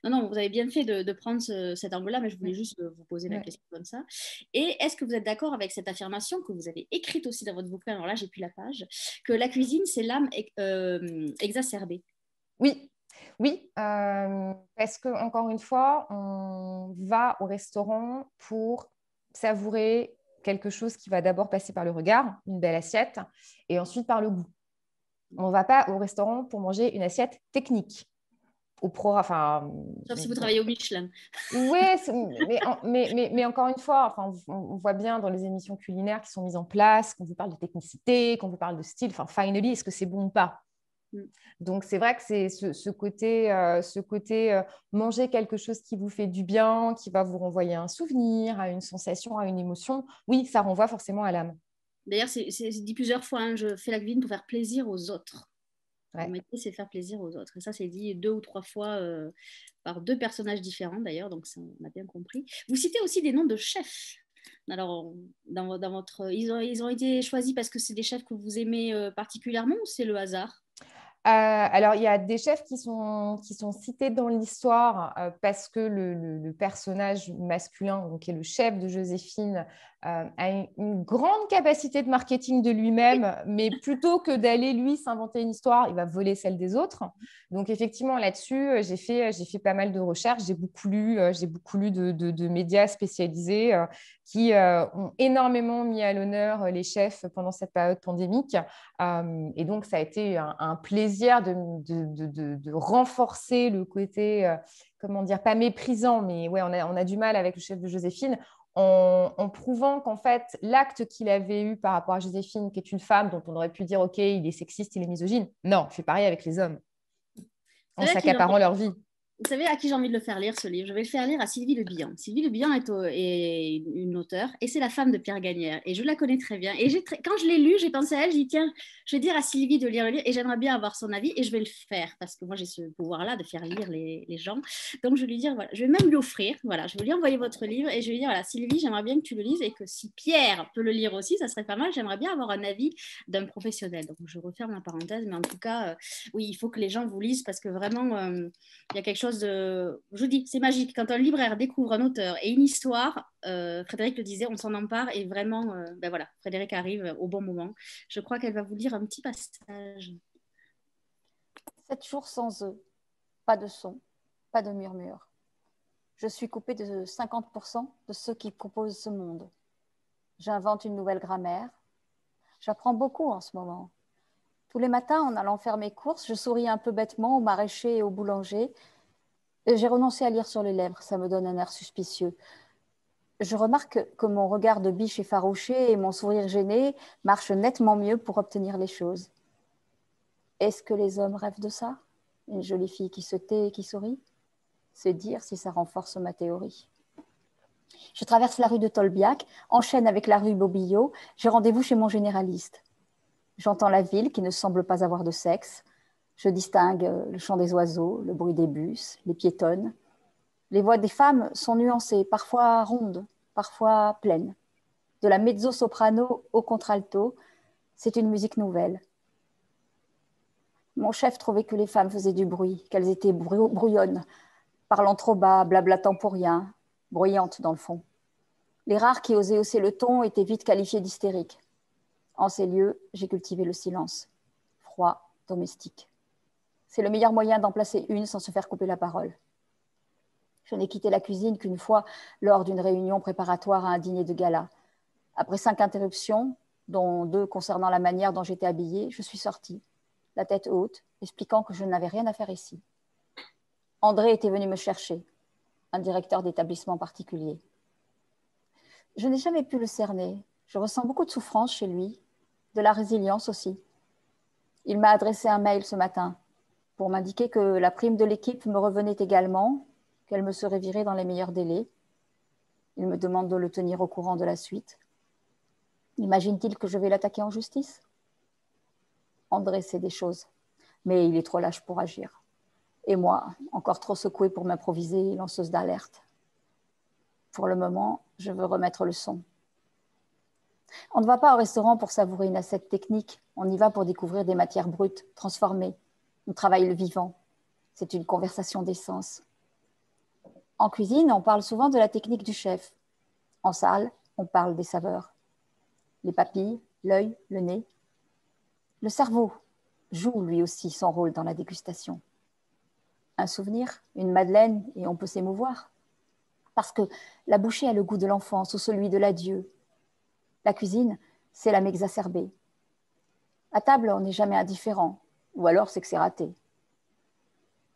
non, non, vous avez bien fait de prendre cet angle-là, mais je voulais juste vous poser la Ouais. question comme ça. Et est-ce que vous êtes d'accord avec cette affirmation que vous avez écrite aussi dans votre bouquin? Alors là, j'ai plus la page, que la cuisine, c'est l'âme exacerbée. Oui, oui, parce que encore une fois, on va au restaurant pour savourer quelque chose qui va d'abord passer par le regard, une belle assiette, et ensuite par le goût. On ne va pas au restaurant pour manger une assiette technique. Enfin, Sauf si vous travaillez au Michelin. oui, mais encore une fois, enfin, on voit bien dans les émissions culinaires qui sont mises en place, qu'on vous parle de technicité, qu'on vous parle de style, enfin, finally, est-ce que c'est bon ou pas? Mm. Donc, c'est vrai que c'est ce côté manger quelque chose qui vous fait du bien, qui va vous renvoyer un souvenir, à une sensation, à une émotion. Oui, ça renvoie forcément à l'âme. D'ailleurs, c'est dit plusieurs fois, hein, je fais la cuisine pour faire plaisir aux autres. Mon Ouais. métier, c'est faire plaisir aux autres. Et ça, c'est dit 2 ou 3 fois par 2 personnages différents, d'ailleurs, donc ça, on a bien compris. Vous citez aussi des noms de chefs. Alors, dans votre... ils ont été choisis parce que c'est des chefs que vous aimez particulièrement ou c'est le hasard? Alors, il y a des chefs qui sont cités dans l'histoire parce que le personnage masculin, donc, qui est le chef de Joséphine, a une grande capacité de marketing de lui-même, mais plutôt que d'aller, lui, s'inventer une histoire, il va voler celle des autres. Donc, effectivement, là-dessus, j'ai fait pas mal de recherches. J'ai beaucoup lu de médias spécialisés qui ont énormément mis à l'honneur les chefs pendant cette période pandémique. Et donc, ça a été un plaisir de renforcer le côté, comment dire, pas méprisant, mais ouais, on a du mal avec le chef de Joséphine, en prouvant qu'en fait, l'acte qu'il avait eu par rapport à Joséphine, qui est une femme dont on aurait pu dire, OK, il est sexiste, il est misogyne, non, il fait pareil avec les hommes, en C'est vrai qu'ils ont... s'accaparant leur vie. Vous savez à qui j'ai envie de le faire lire, ce livre? Je vais le faire lire à Sylvie Le Bihan. Sylvie Le Bihan est une auteure et c'est la femme de Pierre Gagnère. Et je la connais très bien. Et quand je l'ai lu, j'ai pensé à elle, j'ai dit, tiens, je vais dire à Sylvie de lire le livre et j'aimerais bien avoir son avis et je vais le faire parce que moi, j'ai ce pouvoir-là de faire lire les gens. Donc, je vais lui dire, voilà, je vais même lui offrir, voilà, je vais lui envoyer votre livre et je vais lui dire, voilà, Sylvie, j'aimerais bien que tu le lises et que si Pierre peut le lire aussi, ça serait pas mal. J'aimerais bien avoir un avis d'un professionnel. Donc, je referme la parenthèse, mais en tout cas, oui, il faut que les gens vous lisent parce que vraiment, il y a quelque chose de... Je vous dis, c'est magique. Quand un libraire découvre un auteur et une histoire, Frédéric le disait, on s'en empare et vraiment, ben voilà, Frédéric arrive au bon moment. Je crois qu'elle va vous lire un petit passage. 7 jours sans eux, pas de son, pas de murmure. Je suis coupée de 50% de ceux qui composent ce monde. J'invente une nouvelle grammaire. J'apprends beaucoup en ce moment. Tous les matins, en allant faire mes courses, je souris un peu bêtement au maraîcher et au boulanger. J'ai renoncé à lire sur les lèvres, ça me donne un air suspicieux. Je remarque que mon regard de biche effarouché et mon sourire gêné marchent nettement mieux pour obtenir les choses. Est-ce que les hommes rêvent de ça? Une jolie fille qui se tait et qui sourit? C'est dire si ça renforce ma théorie. Je traverse la rue de Tolbiac, enchaîne avec la rue Bobillot, j'ai rendez-vous chez mon généraliste. J'entends la ville qui ne semble pas avoir de sexe. Je distingue le chant des oiseaux, le bruit des bus, les piétonnes. Les voix des femmes sont nuancées, parfois rondes, parfois pleines. De la mezzo-soprano au contralto, c'est une musique nouvelle. Mon chef trouvait que les femmes faisaient du bruit, qu'elles étaient brouillonnes, parlant trop bas, blablatant pour rien, bruyantes dans le fond. Les rares qui osaient hausser le ton étaient vite qualifiés d'hystériques. En ces lieux, j'ai cultivé le silence, froid, domestique. C'est le meilleur moyen d'en placer une sans se faire couper la parole. Je n'ai quitté la cuisine qu'une fois lors d'une réunion préparatoire à un dîner de gala. Après 5 interruptions, dont 2 concernant la manière dont j'étais habillée, je suis sortie, la tête haute, expliquant que je n'avais rien à faire ici. André était venu me chercher, un directeur d'établissement particulier. Je n'ai jamais pu le cerner. Je ressens beaucoup de souffrance chez lui, de la résilience aussi. Il m'a adressé un mail ce matin pour m'indiquer que la prime de l'équipe me revenait également, qu'elle me serait virée dans les meilleurs délais. Il me demande de le tenir au courant de la suite. Imagine-t-il que je vais l'attaquer en justice? André sait des choses, mais il est trop lâche pour agir. Et moi, encore trop secouée pour m'improviser lanceuse d'alerte. Pour le moment, je veux remettre le son. On ne va pas au restaurant pour savourer une assiette technique, on y va pour découvrir des matières brutes, transformées. On travaille le vivant. C'est une conversation d'essence. En cuisine, on parle souvent de la technique du chef. En salle, on parle des saveurs. Les papilles, l'œil, le nez. Le cerveau joue lui aussi son rôle dans la dégustation. Un souvenir, une madeleine, et on peut s'émouvoir. Parce que la bouchée a le goût de l'enfance ou celui de l'adieu. La cuisine, c'est la m'exacerber. À table, on n'est jamais indifférent, ou alors c'est que c'est raté.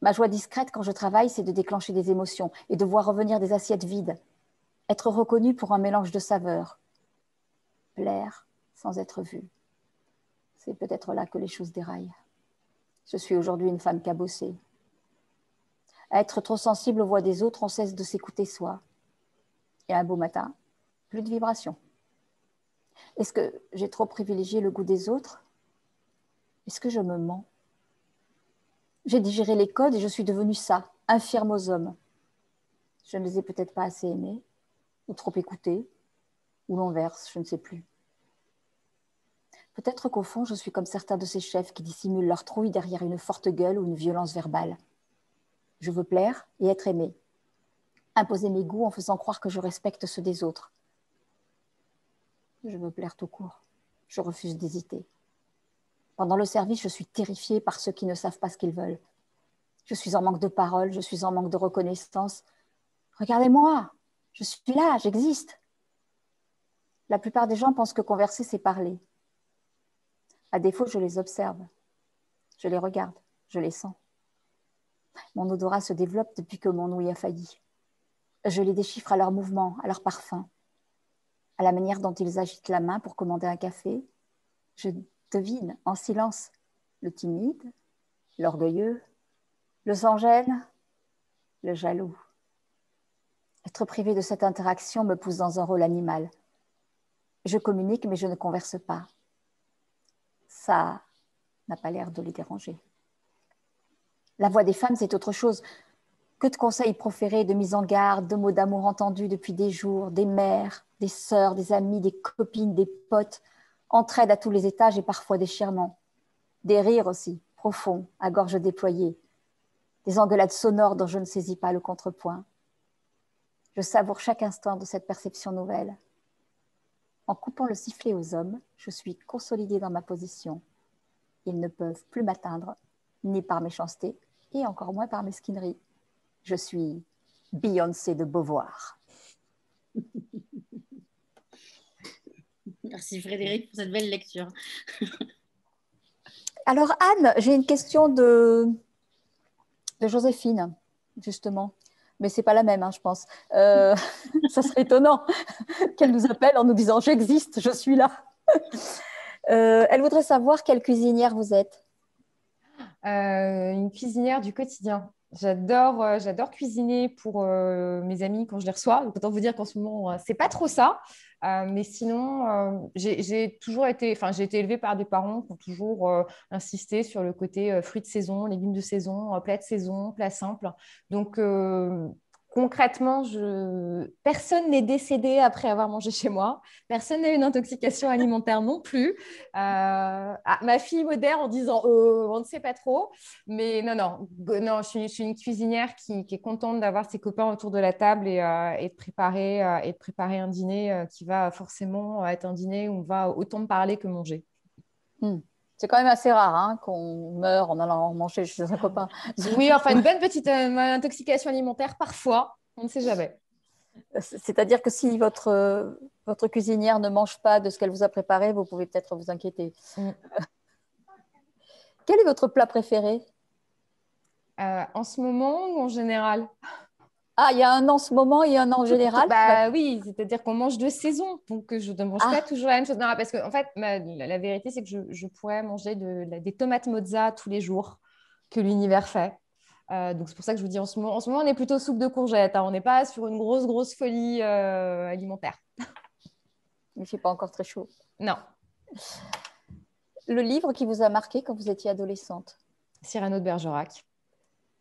Ma joie discrète quand je travaille, c'est de déclencher des émotions et de voir revenir des assiettes vides. Être reconnue pour un mélange de saveurs. Plaire sans être vue. C'est peut-être là que les choses déraillent. Je suis aujourd'hui une femme cabossée. À être trop sensible aux voix des autres, on cesse de s'écouter soi. Et un beau matin, plus de vibrations. Est-ce que j'ai trop privilégié le goût des autres? Est-ce que je me mens? J'ai digéré les codes et je suis devenue ça, infirme aux hommes. Je ne les ai peut-être pas assez aimés, ou trop écoutés, ou l'inverse, je ne sais plus. Peut-être qu'au fond, je suis comme certains de ces chefs qui dissimulent leur trouille derrière une forte gueule ou une violence verbale. Je veux plaire et être aimée. Imposer mes goûts en faisant croire que je respecte ceux des autres. Je veux plaire tout court. Je refuse d'hésiter. Pendant le service, je suis terrifiée par ceux qui ne savent pas ce qu'ils veulent. Je suis en manque de parole, je suis en manque de reconnaissance. Regardez-moi, je suis là, j'existe. La plupart des gens pensent que converser, c'est parler. À défaut, je les observe. Je les regarde, je les sens. Mon odorat se développe depuis que mon ouïe a failli. Je les déchiffre à leurs mouvements, à leur parfum, à la manière dont ils agitent la main pour commander un café. Je devine en silence le timide, l'orgueilleux, le sans-gêne, le jaloux. Être privé de cette interaction me pousse dans un rôle animal. Je communique, mais je ne converse pas. Ça n'a pas l'air de les déranger. La voix des femmes, c'est autre chose. Que de conseils proférés, de mises en garde, de mots d'amour entendus depuis des jours, des mères, des sœurs, des amies, des copines, des potes, entraide à tous les étages et parfois déchirement. Des rires aussi, profonds, à gorge déployée. Des engueulades sonores dont je ne saisis pas le contrepoint. Je savoure chaque instant de cette perception nouvelle. En coupant le sifflet aux hommes, je suis consolidée dans ma position. Ils ne peuvent plus m'atteindre, ni par méchanceté, et encore moins par mesquinerie. Je suis Beyoncé de Beauvoir. Merci Frédéric pour cette belle lecture. Alors Anne, j'ai une question de Joséphine, justement. Mais ce n'est pas la même, hein, je pense. Ça serait étonnant qu'elle nous appelle en nous disant « J'existe, je suis là ». Elle voudrait savoir quelle cuisinière vous êtes. Une cuisinière du quotidien. J'adore cuisiner pour mes amis quand je les reçois. Donc, autant vous dire qu'en ce moment, c'est pas trop ça. Mais sinon, j'ai toujours été, enfin, j'ai été élevée par des parents qui ont toujours insisté sur le côté fruits de saison, légumes de saison, plats de saison, plats simples. Donc, concrètement, personne n'est décédé après avoir mangé chez moi. Personne n'a eu une intoxication alimentaire non plus. Ma fille modère en disant on ne sait pas trop. Mais non, je suis une cuisinière qui est contente d'avoir ses copains autour de la table et de préparer un dîner qui va forcément être un dîner où on va autant parler que manger. C'est quand même assez rare hein, qu'on meure en allant manger chez un copain. Oui, enfin une bonne petite intoxication alimentaire parfois, on ne sait jamais. C'est-à-dire que si votre cuisinière ne mange pas de ce qu'elle vous a préparé, vous pouvez peut-être vous inquiéter. Quel est votre plat préféré? En ce moment ou en général? Ah, il y a un en ce moment et un en général? Bah oui, c'est-à-dire qu'on mange de saison, donc je ne mange pas toujours la même chose. Non, parce que en fait, la vérité, c'est que je pourrais manger des tomates mozza tous les jours que l'univers fait. Donc c'est pour ça que je vous dis en ce moment, on est plutôt soupe de courgettes. Hein, on n'est pas sur une grosse folie alimentaire. Il ne fait pas encore très chaud. Non. Le livre qui vous a marqué quand vous étiez adolescente? Cyrano de Bergerac.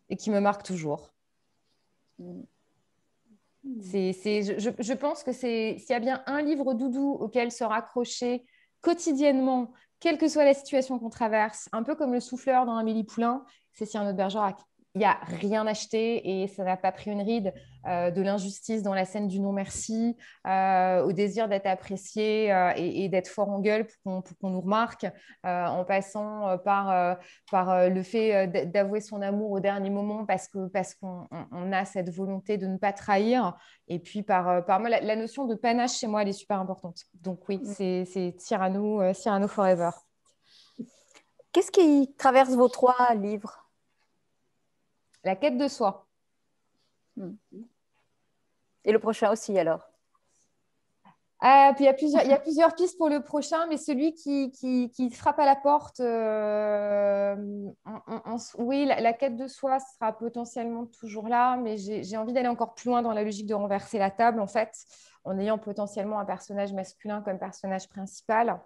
Et qui me marque toujours. Je pense que s'il y a bien un livre doudou auquel se raccrocher quotidiennement, quelle que soit la situation qu'on traverse, un peu comme le souffleur dans Amélie Poulain, c'est Cyrano de Bergerac. Il n'y a rien acheté et ça n'a pas pris une ride de l'injustice dans la scène du non-merci, au désir d'être apprécié et d'être fort en gueule pour qu'on nous remarque, en passant par le fait d'avouer son amour au dernier moment parce qu'on a cette volonté de ne pas trahir. Et puis, par moi, la notion de panache chez moi, elle est super importante. Donc oui, c'est Cyrano Forever. Qu'est-ce qui traverse vos 3 livres? La quête de soi. Et le prochain aussi, alors? Puis il y a plusieurs pistes pour le prochain, mais celui qui frappe à la porte, oui, la quête de soi sera potentiellement toujours là, mais j'ai envie d'aller encore plus loin dans la logique de renverser la table, en fait, en ayant potentiellement un personnage masculin comme personnage principal.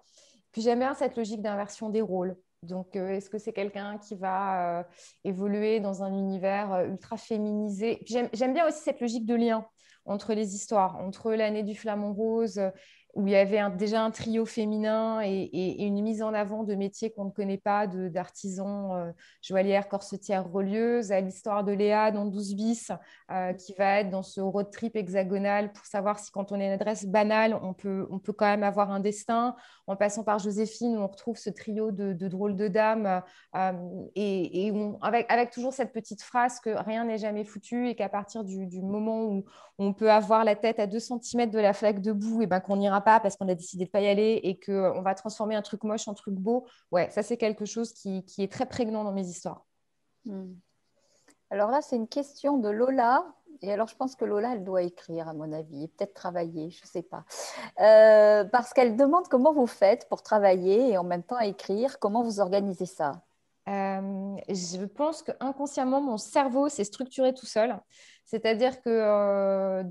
Puis j'aime bien cette logique d'inversion des rôles. Donc, est-ce que c'est quelqu'un qui va évoluer dans un univers ultra féminisé? Puis j'aime bien aussi cette logique de lien entre les histoires, entre l'année du flamant rose, où il y avait déjà un trio féminin et une mise en avant de métiers qu'on ne connaît pas, d'artisans, joaillières, corsetières, relieuses, à l'histoire de Léa dans 12 bis, qui va être dans ce road trip hexagonal pour savoir si quand on est une adresse banale, on peut quand même avoir un destin. En passant par Joséphine, où on retrouve ce trio de drôles de dames, et avec toujours cette petite phrase que rien n'est jamais foutu et qu'à partir du moment où on peut avoir la tête à 2 cm de la flaque de boue, et ben qu'on n'ira pas parce qu'on a décidé de ne pas y aller et qu'on va transformer un truc moche en truc beau. Ouais, ça, c'est quelque chose qui est très prégnant dans mes histoires. Alors là, c'est une question de Lola. Et alors, je pense que Lola, elle doit écrire, à mon avis, et peut-être travailler, je ne sais pas. Parce qu'elle demande comment vous faites pour travailler et en même temps écrire, comment vous organisez ça? Je pense qu'inconsciemment, mon cerveau s'est structuré tout seul. C'est-à-dire que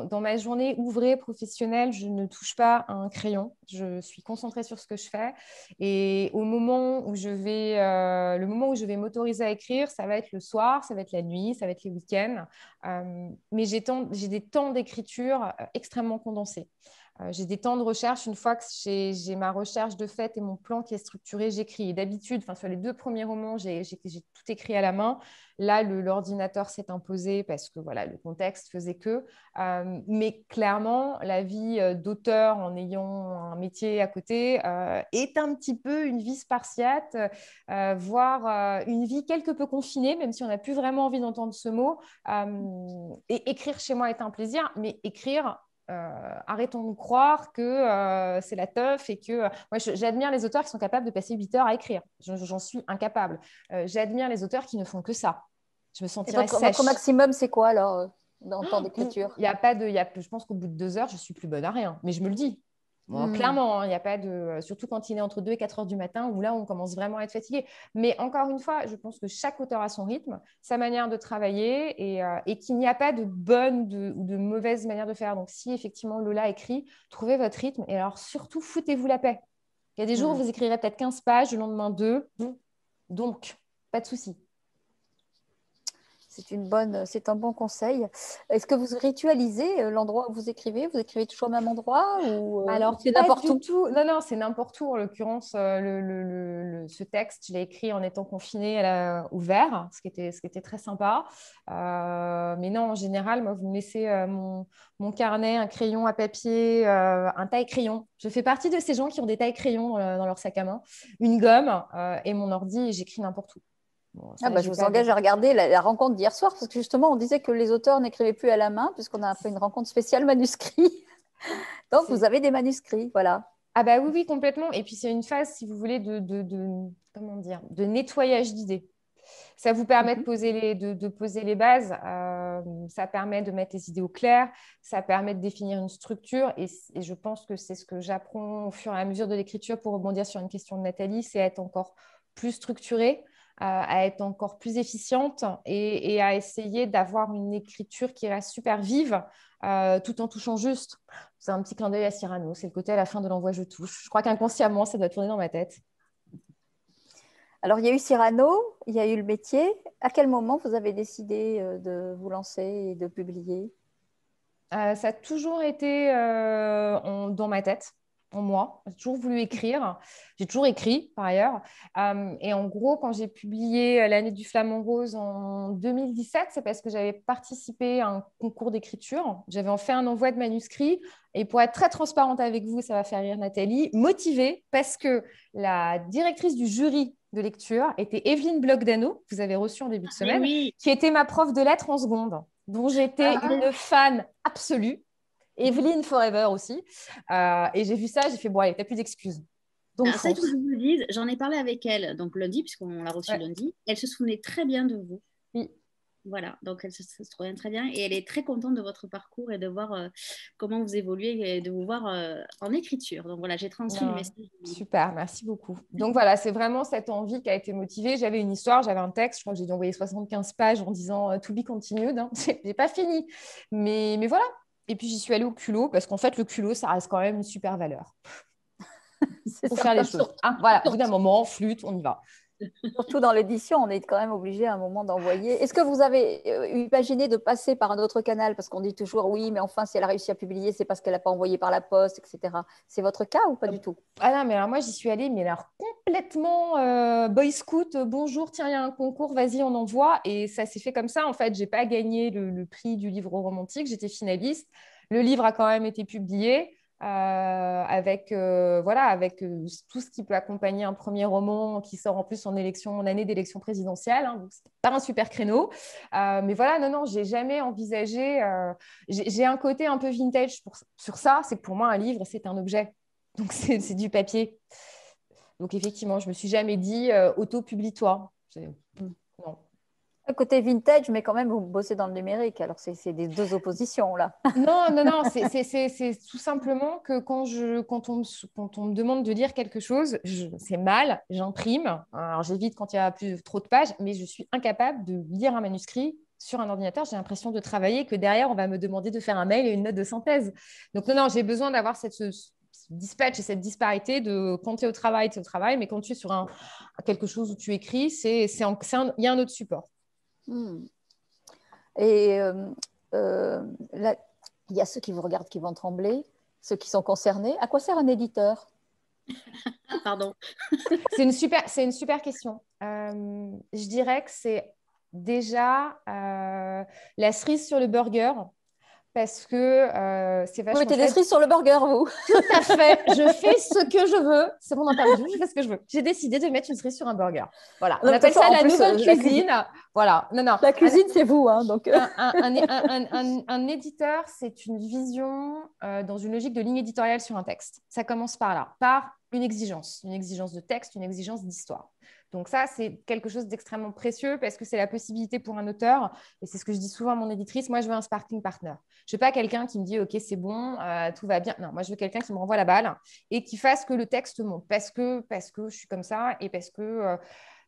dans ma journée ouvrée professionnelle, je ne touche pas à un crayon. Je suis concentrée sur ce que je fais. Et le moment où je vais m'autoriser à écrire, ça va être le soir, ça va être la nuit, ça va être les week-ends. Mais j'ai des temps d'écriture extrêmement condensés. J'ai des temps de recherche. Une fois que j'ai ma recherche de fait et mon plan qui est structuré, j'écris. Et d'habitude, sur les 2 premiers romans, j'ai tout écrit à la main. Là, l'ordinateur s'est imposé parce que voilà, le contexte faisait que. Mais clairement, la vie d'auteur en ayant un métier à côté est un petit peu une vie spartiate, voire une vie quelque peu confinée, même si on n'a plus vraiment envie d'entendre ce mot. Et écrire chez moi est un plaisir, mais écrire arrêtons de croire que c'est la teuf et que moi j'admire les auteurs qui sont capables de passer 8 heures à écrire. J'en suis incapable. J'admire les auteurs qui ne font que ça. Je me sentirais sèche. Votre maximum, c'est quoi alors dans le temps d'écriture? Il y a pas de, je pense qu'au bout de 2 heures, je suis plus bonne à rien. Mais je me le dis. Bon, clairement, il n'y a pas de. Surtout quand il est entre 2 et 4 heures du matin, où là, on commence vraiment à être fatigué. Mais encore une fois, je pense que chaque auteur a son rythme, sa manière de travailler et qu'il n'y a pas de bonne ou de mauvaise manière de faire. Donc, si effectivement Lola écrit, trouvez votre rythme et alors surtout, foutez-vous la paix. Il y a des jours où vous écrirez peut-être 15 pages, le lendemain 2. Donc, pas de souci. C'est un bon conseil. Est-ce que vous ritualisez l'endroit où vous écrivez? Vous écrivez toujours au même endroit ou alors, c'est n'importe où? tout. Non, c'est n'importe où. En l'occurrence, ce texte, je l'ai écrit en étant confinée au vert, ce qui était très sympa. Mais non, en général, moi, vous me laissez mon carnet, un crayon à papier, un taille-crayon. Je fais partie de ces gens qui ont des taille-crayons dans leur sac à main, une gomme et mon ordi, et j'écris n'importe où. Bon, ça, je vous engage à regarder la rencontre d'hier soir, parce que justement, on disait que les auteurs n'écrivaient plus à la main, puisqu'on a fait une rencontre spéciale manuscrit. Donc, vous avez des manuscrits, voilà. Ah bah oui, complètement. Et puis, c'est une phase, si vous voulez, comment dire, de nettoyage d'idées. Ça vous permet de poser les bases, ça permet de mettre les idées au clair, ça permet de définir une structure. Et je pense que c'est ce que j'apprends au fur et à mesure de l'écriture pour rebondir sur une question de Nathalie, c'est être encore plus structurée, à être encore plus efficiente et à essayer d'avoir une écriture qui reste super vive tout en touchant juste. C'est un petit clin d'œil à Cyrano, c'est le côté à la fin de l'envoi je touche. Je crois qu'inconsciemment, ça doit tourner dans ma tête. Alors, il y a eu Cyrano, il y a eu le métier. À quel moment vous avez décidé de vous lancer et de publier? Ça a toujours été dans ma tête, en moi. J'ai toujours voulu écrire. J'ai toujours écrit, par ailleurs. Et en gros, quand j'ai publié L'année du flamant rose en 2017, c'est parce que j'avais participé à un concours d'écriture. J'avais en fait un envoi de manuscrit. Et pour être très transparente avec vous, ça va faire rire Nathalie, motivée parce que la directrice du jury de lecture était Evelyne Bloch-Dano, que vous avez reçue en début de semaine, qui était ma prof de lettres en seconde, dont j'étais une fan absolue. Evelyne Forever aussi. Et j'ai vu ça, j'ai fait, bon, allez, t'as plus d'excuses. Donc, ça, il faut que je vous le dise, j'en ai parlé avec elle donc lundi, puisqu'on l'a reçue lundi. Elle se souvenait très bien de vous. Oui. Voilà, donc elle se souvient très bien et elle est très contente de votre parcours et de voir comment vous évoluez et de vous voir en écriture. Donc voilà, j'ai transmis le message. Super, merci beaucoup. Donc voilà, c'est vraiment cette envie qui a été motivée. J'avais une histoire, j'avais un texte, je crois que j'ai dû envoyer 75 pages en disant to be continued. Hein. J'ai pas fini, mais voilà. Et puis j'y suis allée au culot parce qu'en fait, le culot, ça reste quand même une super valeur. Pour faire les choses. Ah, voilà, au bout d'un moment, flûte, on y va. Surtout dans l'édition, on est quand même obligé à un moment d'envoyer. Est-ce que vous avez imaginé de passer par un autre canal? Parce qu'on dit toujours oui, mais enfin, si elle a réussi à publier, c'est parce qu'elle n'a pas envoyé par la poste, etc. C'est votre cas ou pas du tout? Ah non, mais alors moi, j'y suis allée, mais alors complètement boy scout. Bonjour, tiens, il y a un concours, vas-y, on envoie. Et ça s'est fait comme ça. En fait, je n'ai pas gagné le prix du livre romantique, j'étais finaliste. Le livre a quand même été publié. Avec tout ce qui peut accompagner un premier roman qui sort en plus en année d'élection présidentielle. Hein, donc, c'est pas un super créneau. Mais voilà, non, j'ai jamais envisagé. J'ai un côté un peu vintage sur ça. C'est que pour moi, un livre, c'est un objet. Donc, c'est du papier. Donc, effectivement, je me suis jamais dit auto-publie-toi. Non. le côté vintage, mais quand même, vous bossez dans le numérique. Alors, c'est des deux oppositions, là. Non, c'est tout simplement que quand on me demande de lire quelque chose, c'est mal, j'imprime. Alors, j'évite quand il y a trop de pages, mais je suis incapable de lire un manuscrit sur un ordinateur. J'ai l'impression de travailler, que derrière, on va me demander de faire un mail et une note de synthèse. Donc, non, j'ai besoin d'avoir ce dispatch et cette disparité de quand tu es au travail, tu es au travail, mais quand tu es sur quelque chose où tu écris, il y a un autre support. Et là, il y a ceux qui vous regardent qui vont trembler, ceux qui sont concernés. À quoi sert un éditeur? Pardon. C'est une super question. Je dirais que c'est déjà la cerise sur le burger. Parce que c'est vachement. Vous mettez des cerises sur le burger, vous? Tout à fait. Je fais ce que je veux. C'est mon interview. Je fais ce que je veux. J'ai décidé de mettre une cerise sur un burger. Voilà. On appelle ça la nouvelle cuisine. Voilà. Non. La cuisine, c'est vous. Hein, donc... un éditeur, c'est une vision dans une logique de ligne éditoriale sur un texte. Ça commence par là, par une exigence de texte, une exigence d'histoire. Donc ça, c'est quelque chose d'extrêmement précieux parce que c'est la possibilité pour un auteur, et c'est ce que je dis souvent à mon éditrice, moi je veux un sparring partner. Je ne veux pas quelqu'un qui me dit « ok, c'est bon, tout va bien ». Non, moi je veux quelqu'un qui me renvoie la balle et qui fasse que le texte monte parce que je suis comme ça et parce que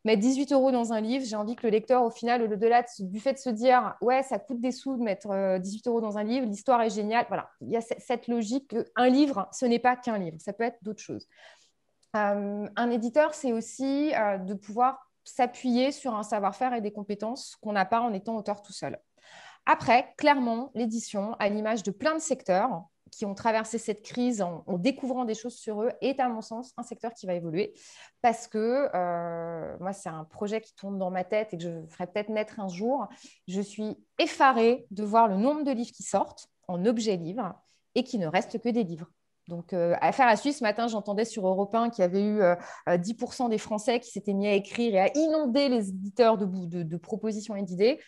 mettre 18 € dans un livre, j'ai envie que le lecteur, au final, au-delà du fait de se dire « ouais, ça coûte des sous de mettre 18 € dans un livre, l'histoire est géniale ». Voilà, il y a cette logique qu'un livre, ce n'est pas qu'un livre, ça peut être d'autres choses. Un éditeur, c'est aussi de pouvoir s'appuyer sur un savoir-faire et des compétences qu'on n'a pas en étant auteur tout seul. Après, clairement, l'édition, à l'image de plein de secteurs qui ont traversé cette crise en découvrant des choses sur eux, est à mon sens un secteur qui va évoluer parce que moi, c'est un projet qui tourne dans ma tête et que je ferai peut-être naître un jour. Je suis effarée de voir le nombre de livres qui sortent en objet livre et qui ne restent que des livres. Donc, affaire à suivre, ce matin, j'entendais sur Europe 1 qu'il y avait eu 10% des Français qui s'étaient mis à écrire et à inonder les éditeurs de propositions et d'idées.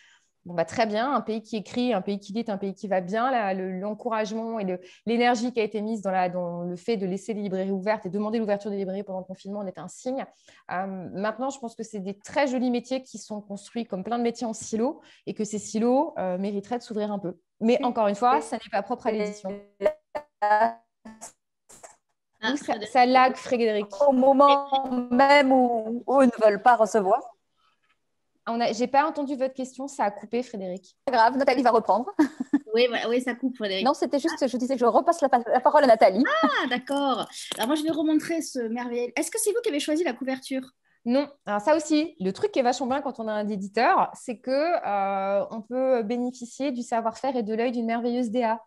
Bon, bah, très bien, un pays qui écrit, un pays qui lit, un pays qui va bien. L'encouragement et l'énergie qui a été mise dans le fait de laisser les librairies ouvertes et demander l'ouverture des librairies pendant le confinement en est un signe. Maintenant, je pense que c'est des très jolis métiers qui sont construits comme plein de métiers en silos et que ces silos mériteraient de s'ouvrir un peu. Mais encore une fois, ça n'est pas propre à l'édition. Ça lag, Frédéric. Au moment même où ils ne veulent pas recevoir. Je n'ai pas entendu votre question, ça a coupé, Frédéric. Pas grave, Nathalie va reprendre. Oui, ça coupe, Frédéric. Non, c'était juste, je disais que je repasse la parole à Nathalie. Ah, d'accord. Alors moi, je vais remontrer ce merveilleux. Est-ce que c'est vous qui avez choisi la couverture? Non. Alors ça aussi, le truc qui est vachement bien quand on a un éditeur, c'est qu'on peut bénéficier du savoir-faire et de l'œil d'une merveilleuse DA.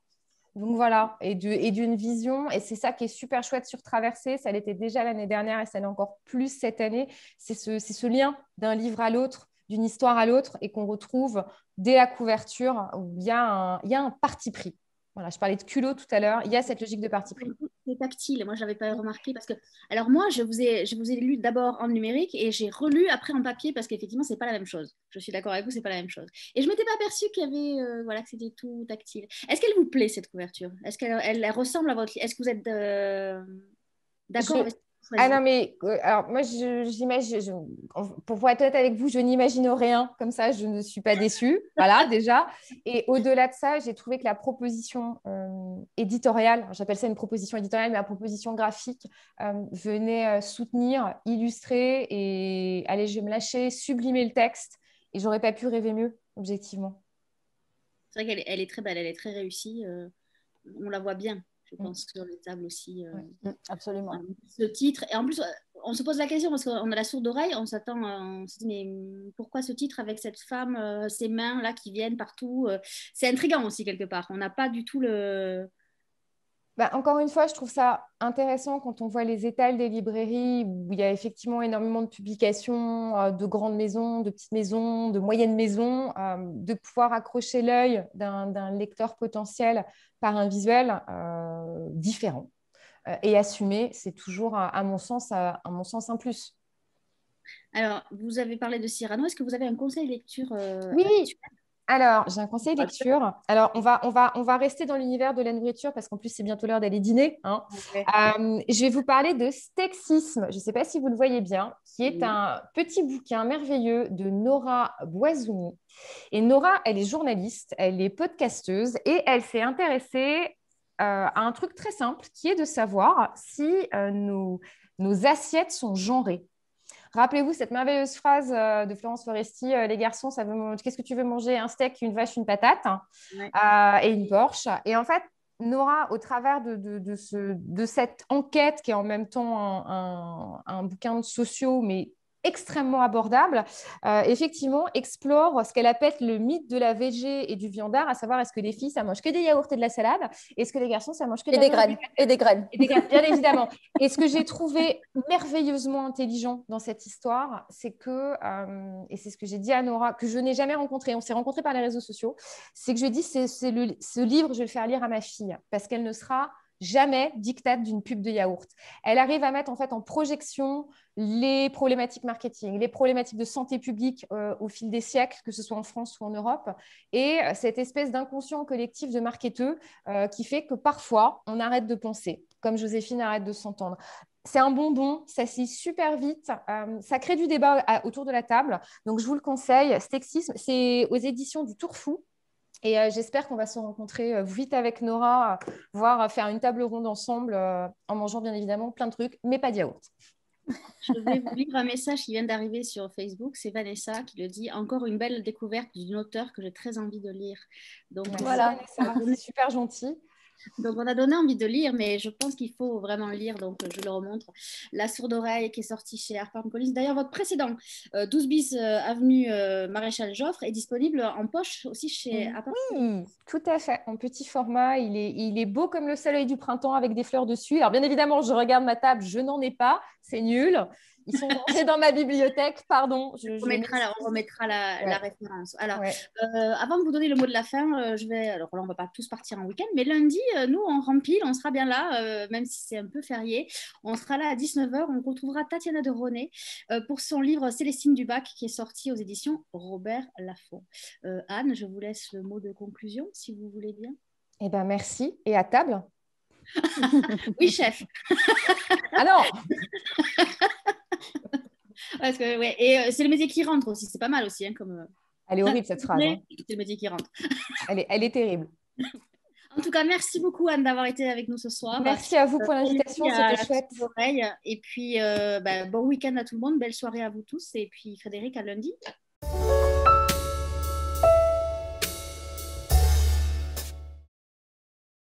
Donc voilà, et d'une vision, et c'est ça qui est super chouette sur Traversée, ça l'était déjà l'année dernière et ça l'est encore plus cette année, c'est ce lien d'un livre à l'autre, d'une histoire à l'autre, et qu'on retrouve dès la couverture où il y a un parti pris. Voilà, je parlais de culot tout à l'heure, il y a cette logique de parti pris. C'est tactile, moi je n'avais pas remarqué parce que, alors moi je vous ai lu d'abord en numérique et j'ai relu après en papier parce qu'effectivement c'est pas la même chose. Je suis d'accord avec vous, c'est pas la même chose. Et je m'étais pas aperçue qu'il y avait, voilà, que c'était tout tactile. Est-ce qu'elle vous plaît cette couverture? Est-ce qu'elle ressemble à votre livre? Est-ce que vous êtes d'accord avec Ah non, mais alors moi, j'imagine, pour être honnête avec vous, je n'imagine rien. Comme ça, je ne suis pas déçue. Voilà, déjà. Et au-delà de ça, j'ai trouvé que la proposition éditoriale, j'appelle ça une proposition éditoriale, mais la proposition graphique venait soutenir, illustrer et, allez, je vais me lâcher, sublimer le texte. Et j'aurais pas pu rêver mieux, objectivement. C'est vrai qu'elle est très belle, elle est très réussie. On la voit bien. Je pense sur les tables aussi. Absolument. Ce titre. Et en plus, on se pose la question parce qu'on a la sourde oreille. On s'attend, on se dit, mais pourquoi ce titre avec cette femme, ces mains là qui viennent partout C'est intriguant aussi quelque part. On n'a pas du tout le. Encore une fois, je trouve ça intéressant quand on voit les étals des librairies où il y a effectivement énormément de publications de grandes maisons, de petites maisons, de moyennes maisons, de pouvoir accrocher l'œil d'un lecteur potentiel par un visuel différent et assumé, c'est toujours, à mon sens, un plus. Alors, vous avez parlé de Cyrano. Est-ce que vous avez un conseil de lecture Oui. actuel? Alors, j'ai un conseil lecture. Alors, on va rester dans l'univers de la nourriture parce qu'en plus, c'est bientôt l'heure d'aller dîner, hein. Okay. Je vais vous parler de Stexisme. Je ne sais pas si vous le voyez bien, qui est un petit bouquin merveilleux de Nora Boisouni. Et Nora, elle est journaliste, elle est podcasteuse et elle s'est intéressée à un truc très simple qui est de savoir si nos assiettes sont genrées. Rappelez-vous cette merveilleuse phrase de Florence Foresti, les garçons, qu'est-ce que tu veux manger? Un steak, une vache, une patate, Ouais. et une Porsche. Et en fait, Nora, au travers de cette enquête qui est en même temps un bouquin de sociaux, mais extrêmement abordable, effectivement, explore ce qu'elle appelle le mythe de la végé et du viandard, à savoir est-ce que les filles, ça mange que des yaourts et de la salade, est-ce que les garçons, ça mange que Et des graines. Et des graines. Et des graines, bien évidemment. Et ce que j'ai trouvé merveilleusement intelligent dans cette histoire, c'est que, et c'est ce que j'ai dit à Nora, que je n'ai jamais rencontré, on s'est rencontrés par les réseaux sociaux, c'est que je lui ai dit, ce livre, je vais le faire lire à ma fille, parce qu'elle ne sera jamais dictate d'une pub de yaourt. Elle arrive à mettre en fait en projection les problématiques marketing, les problématiques de santé publique au fil des siècles, que ce soit en France ou en Europe, et cette espèce d'inconscient collectif de marketeux qui fait que parfois, on arrête de penser, comme Joséphine arrête de s'entendre. C'est un bonbon, ça se lit super vite, ça crée du débat autour de la table, donc je vous le conseille. Stexisme, c'est aux éditions du Tourfou. Et j'espère qu'on va se rencontrer vite avec Nora, voire faire une table ronde ensemble en mangeant bien évidemment plein de trucs, mais pas de yaourt. Je vais vous lire un message qui vient d'arriver sur Facebook. C'est Vanessa qui le dit. Encore une belle découverte d'une auteure que j'ai très envie de lire. Donc Merci, voilà, Vanessa, c'est super gentil. Donc, on a donné envie de lire, mais je pense qu'il faut vraiment le lire. Donc, je le remontre. La sourde oreille qui est sortie chez HarperCollins. D'ailleurs, votre précédent, 12 bis avenue Maréchal Joffre, est disponible en poche aussi chez HarperCollins. Oui, tout à fait. En petit format, il est beau comme le soleil du printemps avec des fleurs dessus. Alors, bien évidemment, je regarde ma table, je n'en ai pas. C'est nul. Ils sont rangés dans ma bibliothèque, pardon. On remettra la référence. Alors, ouais. Avant de vous donner le mot de la fin, alors là, on ne va pas tous partir en week-end, mais lundi, nous, on rempile, on sera bien là, même si c'est un peu férié. On sera là à 19h, on retrouvera Tatiana de René pour son livre Célestine Dubac qui est sorti aux éditions Robert Laffont. Anne, je vous laisse le mot de conclusion, si vous voulez bien. Eh bien, merci. Et à table? Oui, chef. Ah non. Parce que, ouais. Et c'est le métier qui rentre aussi, c'est pas mal aussi. Hein, comme... Elle est horrible cette phrase. Hein. C'est le métier qui rentre. Elle est terrible. En tout cas, merci beaucoup Anne d'avoir été avec nous ce soir. Merci à vous pour l'invitation, c'était chouette. Et puis, bon week-end à tout le monde, belle soirée à vous tous. Et puis Frédéric, à lundi.